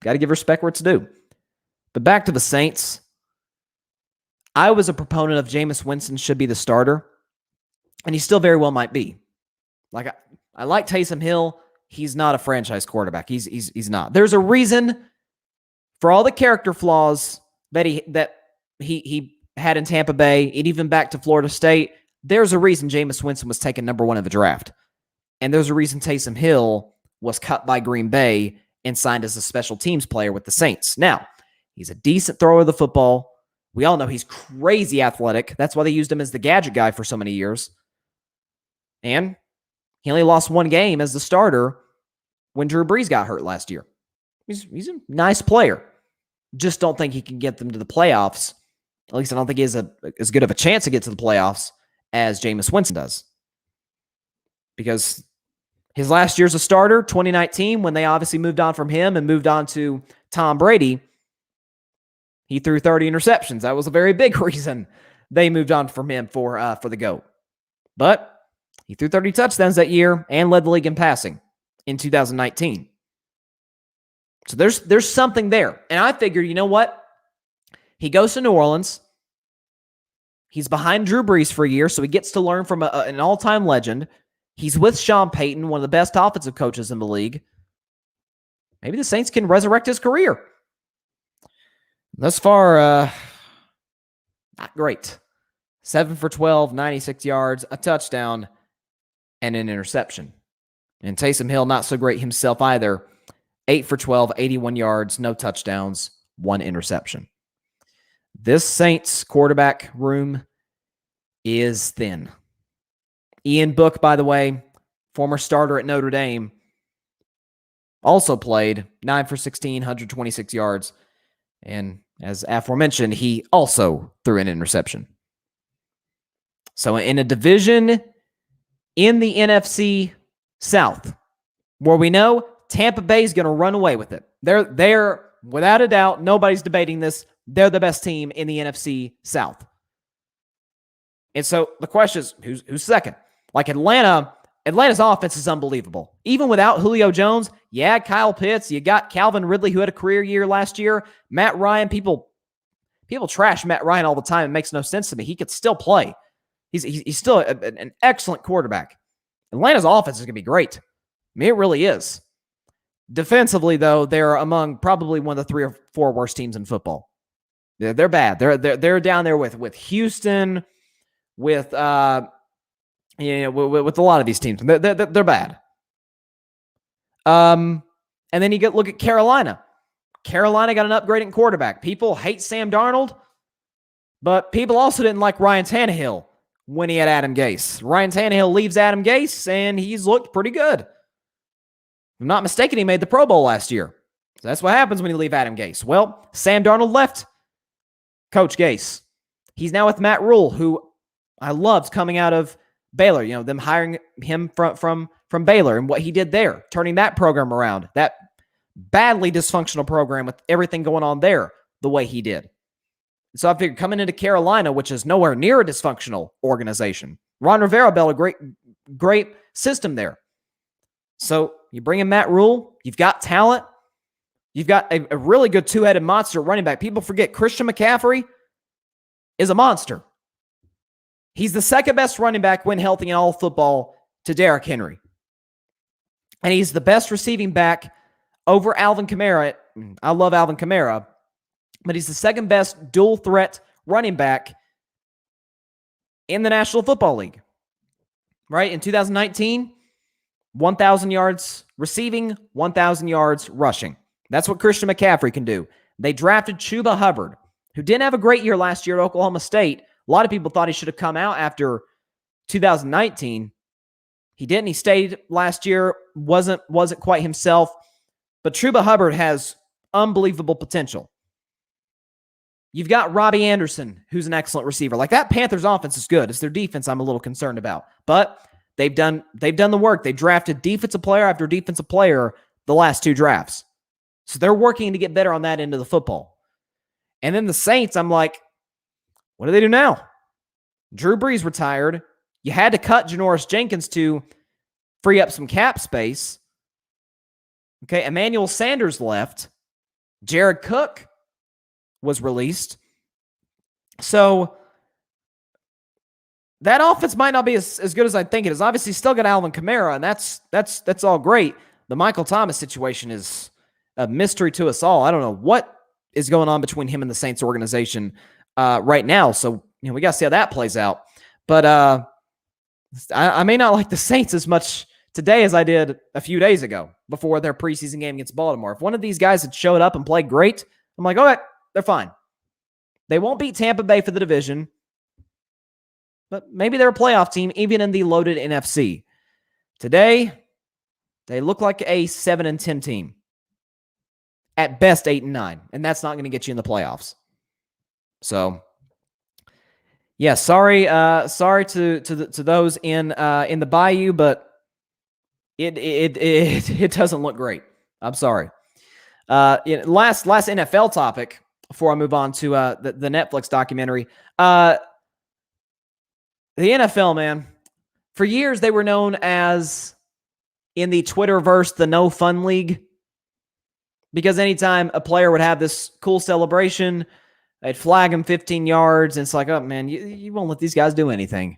got to give respect where it's due. But back to the Saints. I was a proponent of Jameis Winston should be the starter, and he still very well might be. Like I like Taysom Hill. He's not a franchise quarterback. He's not. There's a reason for all the character flaws that he had in Tampa Bay and even back to Florida State. There's a reason Jameis Winston was taken number 1 in the draft. And there's a reason Taysom Hill was cut by Green Bay and signed as a special teams player with the Saints. Now, he's a decent thrower of the football. We all know he's crazy athletic. That's why they used him as the gadget guy for so many years. And he only lost 1 game as the starter when Drew Brees got hurt last year. He's a nice player. Just don't think he can get them to the playoffs. At least I don't think he has as good of a chance to get to the playoffs as Jameis Winston does. Because his last year as a starter, 2019, when they obviously moved on from him and moved on to Tom Brady, he threw 30 interceptions. That was a very big reason they moved on from him for the GOAT. But he threw 30 touchdowns that year and led the league in passing in 2019. So there's something there. And I figured, you know what? He goes to New Orleans. He's behind Drew Brees for a year, so he gets to learn from an all-time legend. He's with Sean Payton, one of the best offensive coaches in the league. Maybe the Saints can resurrect his career. Thus far, not great. 7 for 12, 96 yards, a touchdown, and an interception. And Taysom Hill, not so great himself either. 8 for 12, 81 yards, no touchdowns, 1 interception. This Saints quarterback room is thin. Ian Book, by the way, former starter at Notre Dame, also played 9 for 16, 126 yards. And as aforementioned, he also threw an interception. So in a division in the NFC South, where we know Tampa Bay is going to run away with it. They're without a doubt, nobody's debating this. They're the best team in the NFC South. And so the question is, who's second? Like Atlanta's offense is unbelievable. Even without Julio Jones, you had Kyle Pitts, you got Calvin Ridley, who had a career year last year. Matt Ryan, people trash Matt Ryan all the time. It makes no sense to me. He could still play. He's still an excellent quarterback. Atlanta's offense is going to be great. I mean, it really is. Defensively, though, they're among probably one of the 3 or 4 worst teams in football. They're bad. They're down there with Houston, with with a lot of these teams. They're bad. And then you look at Carolina. Carolina got an upgrading quarterback. People hate Sam Darnold, but people also didn't like Ryan Tannehill when he had Adam Gase. Ryan Tannehill leaves Adam Gase, and he's looked pretty good. If I'm not mistaken, he made the Pro Bowl last year. So that's what happens when you leave Adam Gase. Well, Sam Darnold left Coach Gase. He's now with Matt Rule, who I loved coming out of Baylor. You know, them hiring him from Baylor and what he did there, turning that program around, that badly dysfunctional program with everything going on there the way he did. So I figured coming into Carolina, which is nowhere near a dysfunctional organization, Ron Rivera built a great system there. So you bring in Matt Rule, you've got talent, you've got a really good 2-headed monster running back. People forget Christian McCaffrey is a monster. He's the second best running back when healthy in all of football to Derrick Henry. And he's the best receiving back over Alvin Kamara. I love Alvin Kamara, but he's the second best dual threat running back in the National Football League. Right? In 2019, 1,000 yards receiving, 1,000 yards rushing. That's what Christian McCaffrey can do. They drafted Chuba Hubbard, who didn't have a great year last year at Oklahoma State. A lot of people thought he should have come out after 2019. He didn't. He stayed last year, wasn't quite himself. But Chuba Hubbard has unbelievable potential. You've got Robbie Anderson, who's an excellent receiver. Like, that Panthers offense is good. It's their defense I'm a little concerned about. But they've done the work. They drafted defensive player after defensive player the last two drafts. So they're working to get better on that end of the football. And then the Saints, I'm like, what do they do now? Drew Brees retired. You had to cut Janoris Jenkins to free up some cap space. Okay, Emmanuel Sanders left. Jared Cook was released. So that offense might not be as good as I think it is. Obviously, still got Alvin Kamara, and that's all great. The Michael Thomas situation is a mystery to us all. I don't know what is going on between him and the Saints organization right now. So, we got to see how that plays out. But I may not like the Saints as much today as I did a few days ago before their preseason game against Baltimore. If one of these guys had showed up and played great, I'm like, okay, they're fine. They won't beat Tampa Bay for the division, but maybe they're a playoff team, even in the loaded NFC. Today, they look like a 7-10 team. At best, 8-9, and that's not going to get you in the playoffs. So, yeah, sorry to those in the Bayou, but it doesn't look great. I'm sorry. Last NFL topic before I move on to the Netflix documentary. The NFL, man, for years they were known as, in the Twitterverse, the No Fun League. Because anytime a player would have this cool celebration, they'd flag him 15 yards, and it's like, oh, man, you won't let these guys do anything.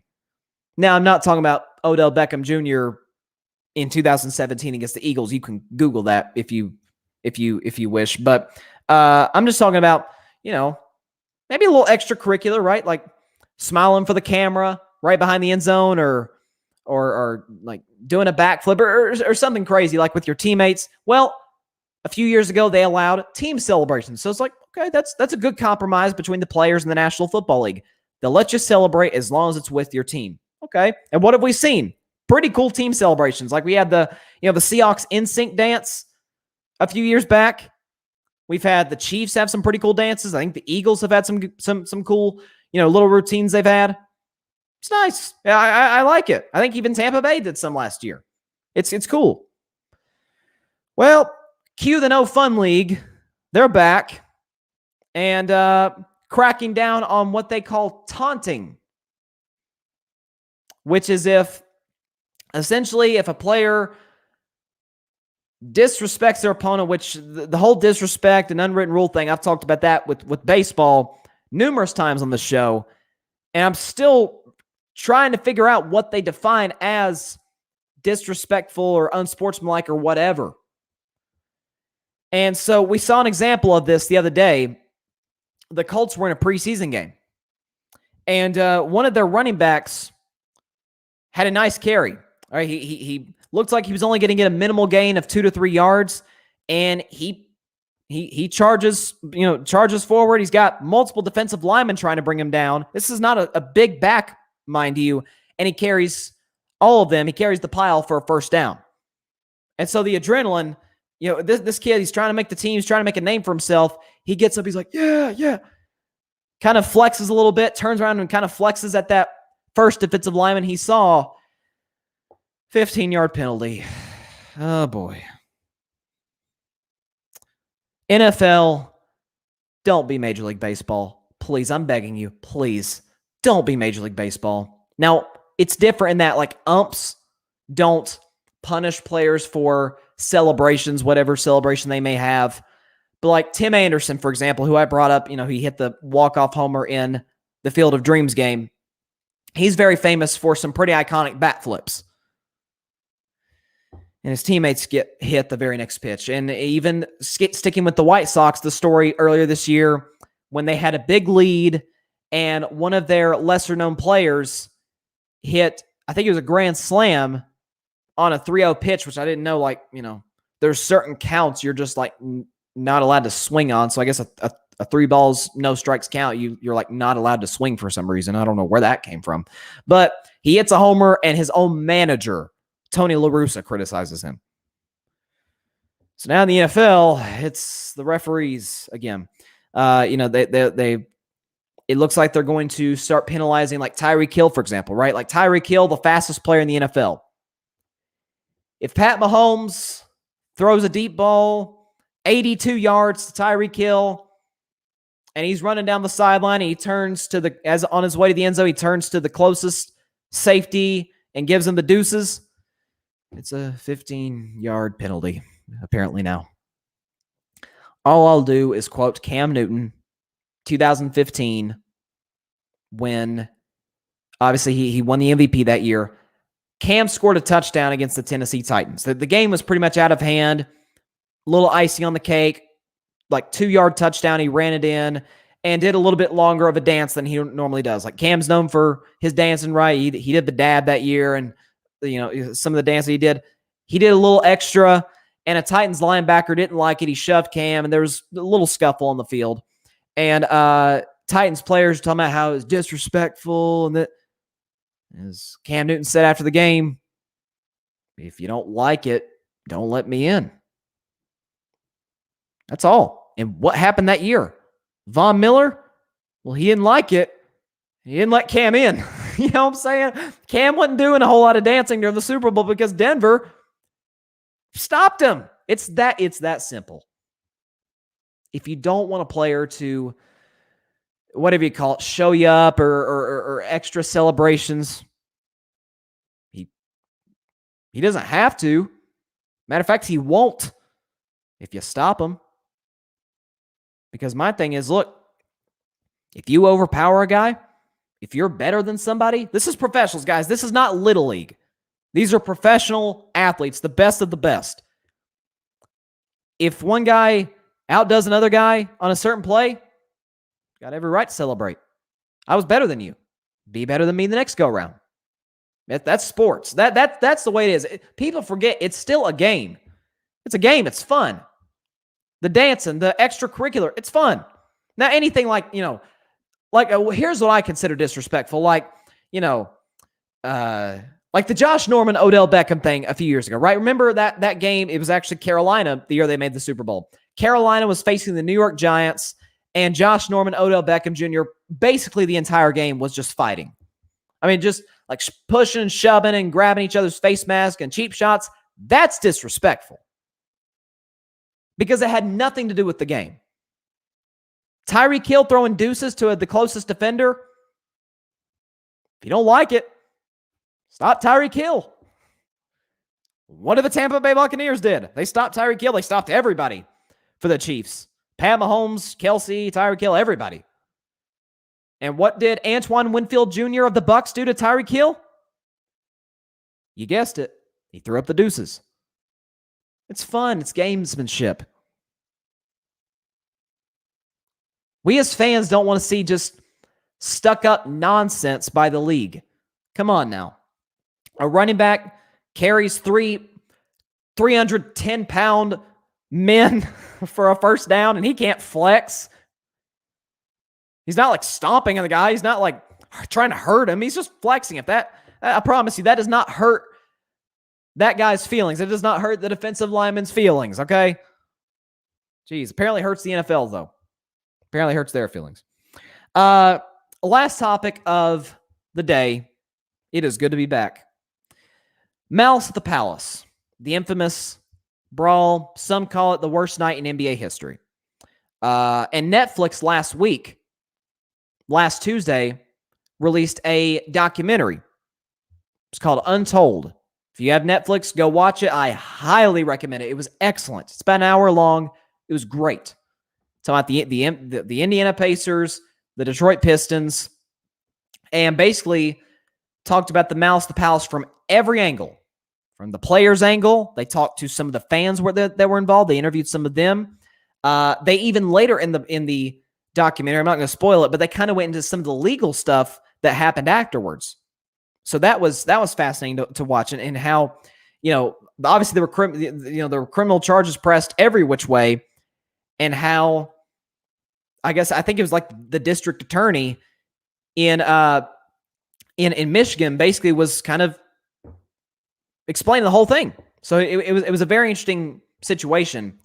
Now, I'm not talking about Odell Beckham Jr. in 2017 against the Eagles. You can Google that if you wish. But I'm just talking about, maybe a little extracurricular, right? Like smiling for the camera right behind the end zone, or like doing a backflip or something crazy like with your teammates. Well, a few years ago, they allowed team celebrations. So it's like, okay, that's a good compromise between the players and the National Football League. They'll let you celebrate as long as it's with your team. Okay. And what have we seen? Pretty cool team celebrations. Like we had the Seahawks NSYNC dance a few years back. We've had the Chiefs have some pretty cool dances. I think the Eagles have had some cool, little routines they've had. It's nice. I like it. I think even Tampa Bay did some last year. It's cool. Well, cue the No Fun League. They're back and cracking down on what they call taunting, which is if a player disrespects their opponent, which the whole disrespect and unwritten rule thing, I've talked about that with baseball numerous times on the show, and I'm still trying to figure out what they define as disrespectful or unsportsmanlike or whatever. And so we saw an example of this the other day. The Colts were in a preseason game, and one of their running backs had a nice carry. All right, he looked like he was only going to get a minimal gain of 2 to 3 yards, and he charges forward. He's got multiple defensive linemen trying to bring him down. This is not a big back, mind you, and he carries all of them. He carries the pile for a first down. And so the adrenaline, this kid, he's trying to make the team, he's trying to make a name for himself. He gets up, he's like, yeah. Kind of flexes a little bit, turns around and kind of flexes at that first defensive lineman he saw. 15-yard penalty. Oh, boy. NFL, don't be Major League Baseball. Please, I'm begging you. Please, don't be Major League Baseball. Now, it's different in that, like, umps don't punish players for celebrations, whatever celebration they may have. But like Tim Anderson, for example, who I brought up, he hit the walk-off homer in the Field of Dreams game. He's very famous for some pretty iconic bat flips. And his teammates get hit the very next pitch. And even sticking with the White Sox, the story earlier this year when they had a big lead and one of their lesser-known players hit, I think it was a grand slam on a 3-0 pitch, which I didn't know, like, you know, there's certain counts you're just, like, not allowed to swing on. So I guess a 3 balls, no strikes count, you're, like, not allowed to swing for some reason. I don't know where that came from. But he hits a homer, and his own manager, Tony La Russa, criticizes him. So now in the NFL, it's the referees again. You know, they it looks like they're going to start penalizing, like Tyree Kill, for example, right? Like Tyree Kill, the fastest player in the NFL. If Pat Mahomes throws a deep ball, 82 yards to Tyree Kill, and he's running down the sideline, and he turns to on his way to the end zone, he turns to the closest safety and gives him the deuces. It's a 15-yard penalty, apparently now. All I'll do is quote Cam Newton, 2015, when obviously he won the MVP that year. Cam scored a touchdown against the Tennessee Titans. The game was pretty much out of hand, a little icing on the cake, like 2-yard touchdown. He ran it in and did a little bit longer of a dance than he normally does. Like Cam's known for his dancing, right? He did the dab that year, and you know, some of the dance that he did a little extra, and a Titans linebacker didn't like it. He shoved Cam, and there was a little scuffle on the field. And Titans players talking about how it's disrespectful, and that, as Cam Newton said after the game, if you don't like it, don't let me in. That's all. And what happened that year? Von Miller, well, he didn't like it. He didn't let Cam in. You know what I'm saying? Cam wasn't doing a whole lot of dancing during the Super Bowl because Denver stopped him. It's that simple. If you don't want a player to, whatever you call it, show you up or extra celebrations, he doesn't have to. Matter of fact, he won't if you stop him. Because my thing is, look, if you overpower a guy, if you're better than somebody, this is professionals, guys. This is not Little League. These are professional athletes, the best of the best. If one guy outdoes another guy on a certain play, got every right to celebrate. I was better than you. Be better than me the next go-round. That's sports. That's the way it is. People forget it's still a game. It's a game. It's fun. The dancing, the extracurricular, it's fun. Now, anything like, you know, like here's what I consider disrespectful. Like, you know, like the Josh Norman, Odell Beckham thing a few years ago, right? Remember that game? It was actually Carolina the year they made the Super Bowl. Carolina was facing the New York Giants, and Josh Norman, Odell Beckham Jr., basically the entire game was just fighting. I mean, just like pushing and shoving and grabbing each other's face mask and cheap shots. That's disrespectful because it had nothing to do with the game. Tyree Kill throwing deuces to the closest defender. If you don't like it, stop Tyree Kill. What did the Tampa Bay Buccaneers did? They stopped Tyree Kill. They stopped everybody for the Chiefs. Pat Mahomes, Kelsey, Tyree Kill, everybody. And what did Antoine Winfield Jr. of the Bucs do to Tyree Kill? You guessed it. He threw up the deuces. It's fun. It's gamesmanship. We as fans don't want to see just stuck-up nonsense by the league. Come on now. A running back carries 310-pound men for a first down, and he can't flex. He's not like stomping on the guy. He's not like trying to hurt him. He's just flexing. I promise you, that does not hurt that guy's feelings. It does not hurt the defensive lineman's feelings, okay? Jeez, apparently hurts the NFL, though. Apparently hurts their feelings. Last topic of the day. It is good to be back. Malice at the Palace. The infamous brawl. Some call it the worst night in NBA history. And Netflix last Tuesday, released a documentary. It's called Untold. If you have Netflix, go watch it. I highly recommend it. It was excellent. It's about an hour long. It was great. Talking about the Indiana Pacers, the Detroit Pistons, and basically talked about the Malice, the Palace from every angle. From the players' angle, they talked to some of the fans that were involved. They interviewed some of them. They even later in the documentary, I'm not going to spoil it, but they kind of went into some of the legal stuff that happened afterwards. So that was fascinating to watch, and how, obviously there were criminal charges pressed every which way, and how I think it was like the district attorney in Michigan basically was kind of explaining the whole thing. So it was a very interesting situation.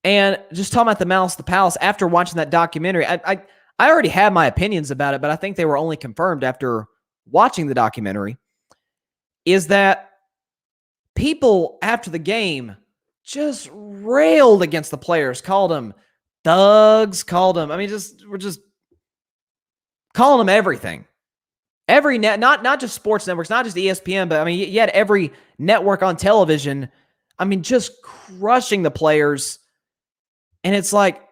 And just talking about the Malice, the Palace, after watching that documentary, I already had my opinions about it, but I think they were only confirmed after watching the documentary, is that people after the game just railed against the players, called them thugs, we're just calling them everything. Every net, not just sports networks, not just ESPN, but you had every network on television, just crushing the players. And it's like,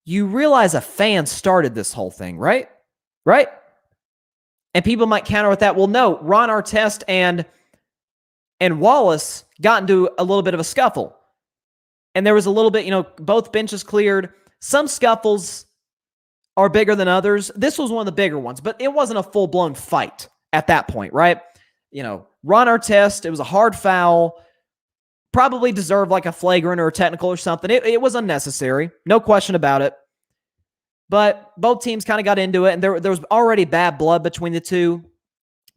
you realize a fan started this whole thing, right? Right? And people might counter with that. Well, no, Ron Artest and Wallace got into a little bit of a scuffle. And there was a little bit, both benches cleared. Some scuffles are bigger than others. This was one of the bigger ones, but it wasn't a full-blown fight at that point, right? Ron Artest, it was a hard foul, probably deserved like a flagrant or a technical or something. It was unnecessary, no question about it. But both teams kind of got into it, and there was already bad blood between the two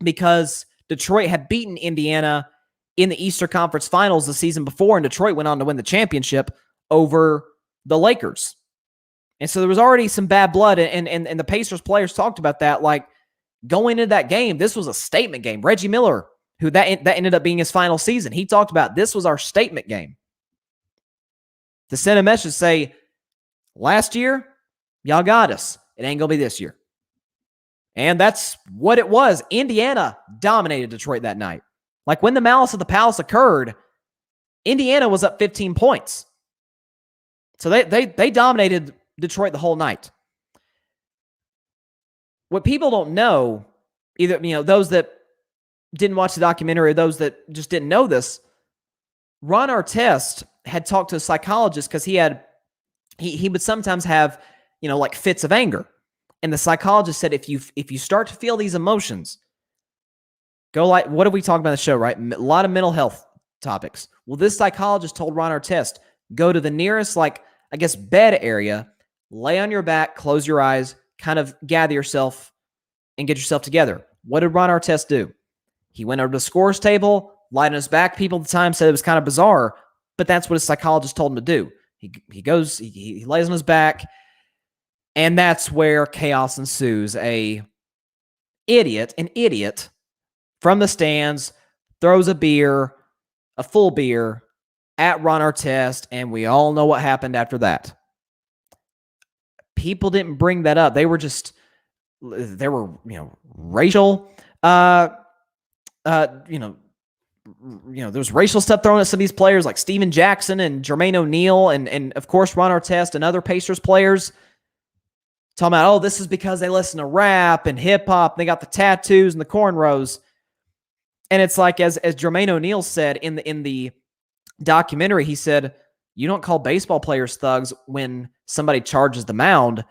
because Detroit had beaten Indiana in the Eastern Conference Finals the season before, and Detroit went on to win the championship over the Lakers. And so there was already some bad blood, and the Pacers players talked about that, like going into that game, this was a statement game. Reggie Miller, who that ended up being his final season, he talked about this was our statement game. To send a message, say, last year, y'all got us. It ain't going to be this year. And that's what it was. Indiana dominated Detroit that night. Like when the Malice of the Palace occurred, Indiana was up 15 points. So they dominated Detroit the whole night. What people don't know, either those that didn't watch the documentary or those that just didn't know this, Ron Artest had talked to a psychologist because he would sometimes have like fits of anger, and the psychologist said if you start to feel these emotions, go like what have we talked about on the show, right? A lot of mental health topics. Well, this psychologist told Ron Artest, go to the nearest bed area, lay on your back, close your eyes, kind of gather yourself and get yourself together. What did Ron Artest do? He went over to the scores table, lied on his back. People at the time said it was kind of bizarre, but that's what his psychologist told him to do. He goes, he lays on his back, and that's where chaos ensues. An idiot from the stands throws a full beer at Ron Artest, and we all know what happened after that. People didn't bring that up. There were racial, there's racial stuff thrown at some of these players like Steven Jackson and Jermaine O'Neal and of course Ron Artest and other Pacers players talking about, this is because they listen to rap and hip hop. They got the tattoos and the cornrows. And it's like, as Jermaine O'Neal said in the documentary, he said, you don't call baseball players thugs when somebody charges the mound,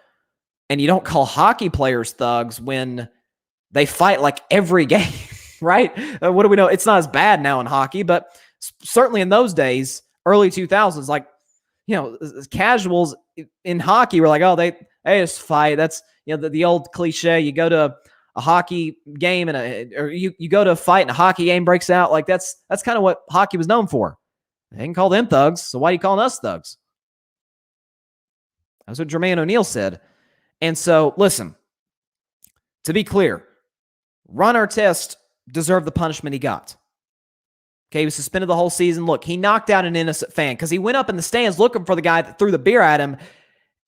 and you don't call hockey players thugs when they fight like every game, right? What do we know? It's not as bad now in hockey, but certainly in those days, early 2000s, casuals in hockey were like, they just fight. That's, the old cliche. You go to a hockey game or you go to a fight and a hockey game breaks out. Like that's kind of what hockey was known for. They can call them thugs, so why are you calling us thugs? That's what Jermaine O'Neal said. And so, listen, to be clear, Ron Artest deserved the punishment he got. Okay, he was suspended the whole season. Look, he knocked out an innocent fan because he went up in the stands looking for the guy that threw the beer at him,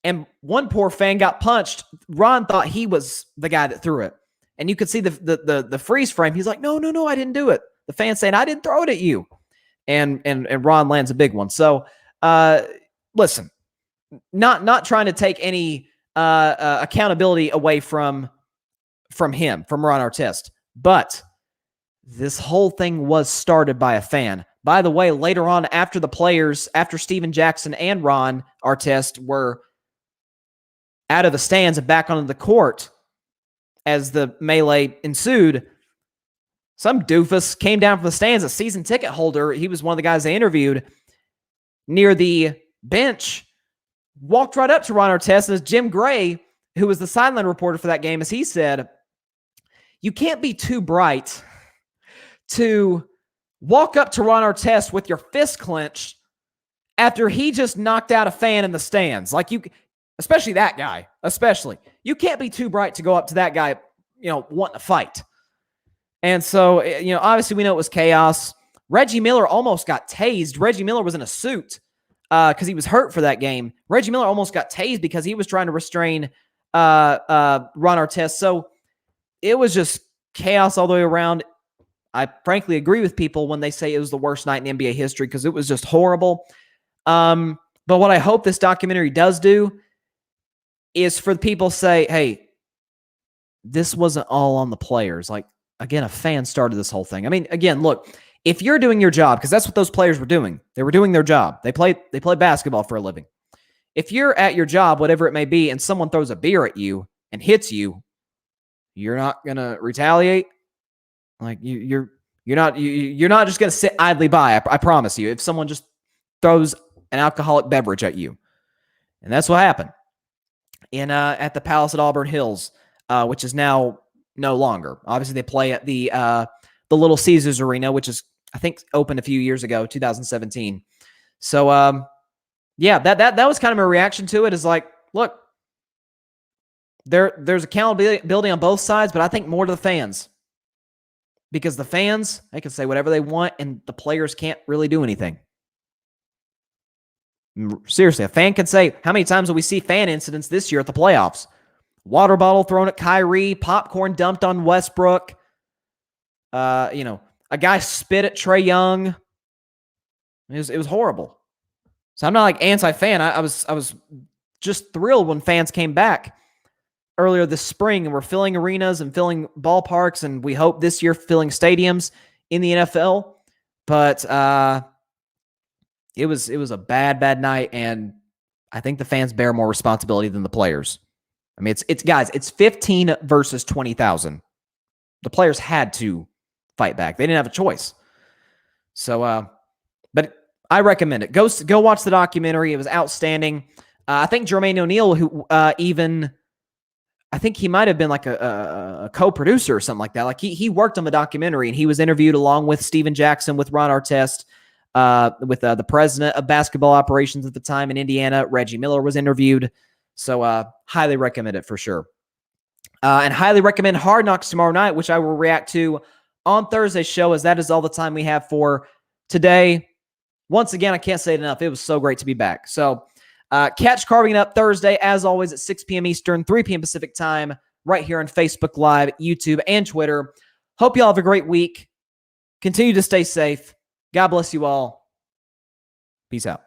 and one poor fan got punched. Ron thought he was the guy that threw it. And you could see the freeze frame. He's like, no, I didn't do it. The fan saying, I didn't throw it at you. And Ron lands a big one. So, listen, not trying to take any accountability away from him, from Ron Artest. But this whole thing was started by a fan. By the way, later on, after the players, after Steven Jackson and Ron Artest were out of the stands and back onto the court as the melee ensued, some doofus came down from the stands, a season ticket holder. He was one of the guys they interviewed near the bench, walked right up to Ron Artest, and as Jim Gray, who was the sideline reporter for that game, as he said, you can't be too bright to walk up to Ron Artest with your fist clenched after he just knocked out a fan in the stands. Like, you, especially that guy, you can't be too bright to go up to that guy, wanting to fight. And so, obviously we know it was chaos. Reggie Miller almost got tased. Reggie Miller was in a suit because he was hurt for that game. Reggie Miller almost got tased because he was trying to restrain Ron Artest. So it was just chaos all the way around. I frankly agree with people when they say it was the worst night in NBA history because it was just horrible. But what I hope this documentary does do is for the people to say, hey, this wasn't all on the players. Like, again, a fan started this whole thing. I mean, again, look, if you're doing your job, because that's what those players were doing. They were doing their job. They play basketball for a living. If you're at your job, whatever it may be, and someone throws a beer at you and hits you, you're not going to retaliate. Like, you're not just going to sit idly by. I promise you. If someone just throws an alcoholic beverage at you, and that's what happened in at the Palace at Auburn Hills, which is now no longer. Obviously, they play at the Little Caesars Arena, which is, I think, opened a few years ago, 2017. So, yeah, that was kind of a reaction to it. Is like, look, there's accountability on both sides, but I think more to the fans. Because the fans, they can say whatever they want, and the players can't really do anything. Seriously, a fan can say, how many times will we see fan incidents this year at the playoffs? Water bottle thrown at Kyrie, popcorn dumped on Westbrook. A guy spit at Trae Young. It was horrible. So I'm not like anti-fan. I was just thrilled when fans came back earlier this spring and we're filling arenas and filling ballparks, and we hope this year filling stadiums in the NFL. But it was a bad night, and I think the fans bear more responsibility than the players. I mean, it's guys, it's 15 versus 20,000. The players had to fight back. They didn't have a choice. So, but I recommend it. Go watch the documentary. It was outstanding. I think Jermaine O'Neal, who I think he might have been like a co-producer or something like that. Like he worked on the documentary, and he was interviewed along with Steven Jackson, with Ron Artest, with the president of basketball operations at the time in Indiana. Reggie Miller was interviewed. So highly recommend it for sure. And highly recommend Hard Knocks tomorrow night, which I will react to on Thursday's show, as that is all the time we have for today. Once again, I can't say it enough. It was so great to be back. So catch Carving It Up Thursday, as always, at 6 p.m. Eastern, 3 p.m. Pacific time, right here on Facebook Live, YouTube, and Twitter. Hope you all have a great week. Continue to stay safe. God bless you all. Peace out.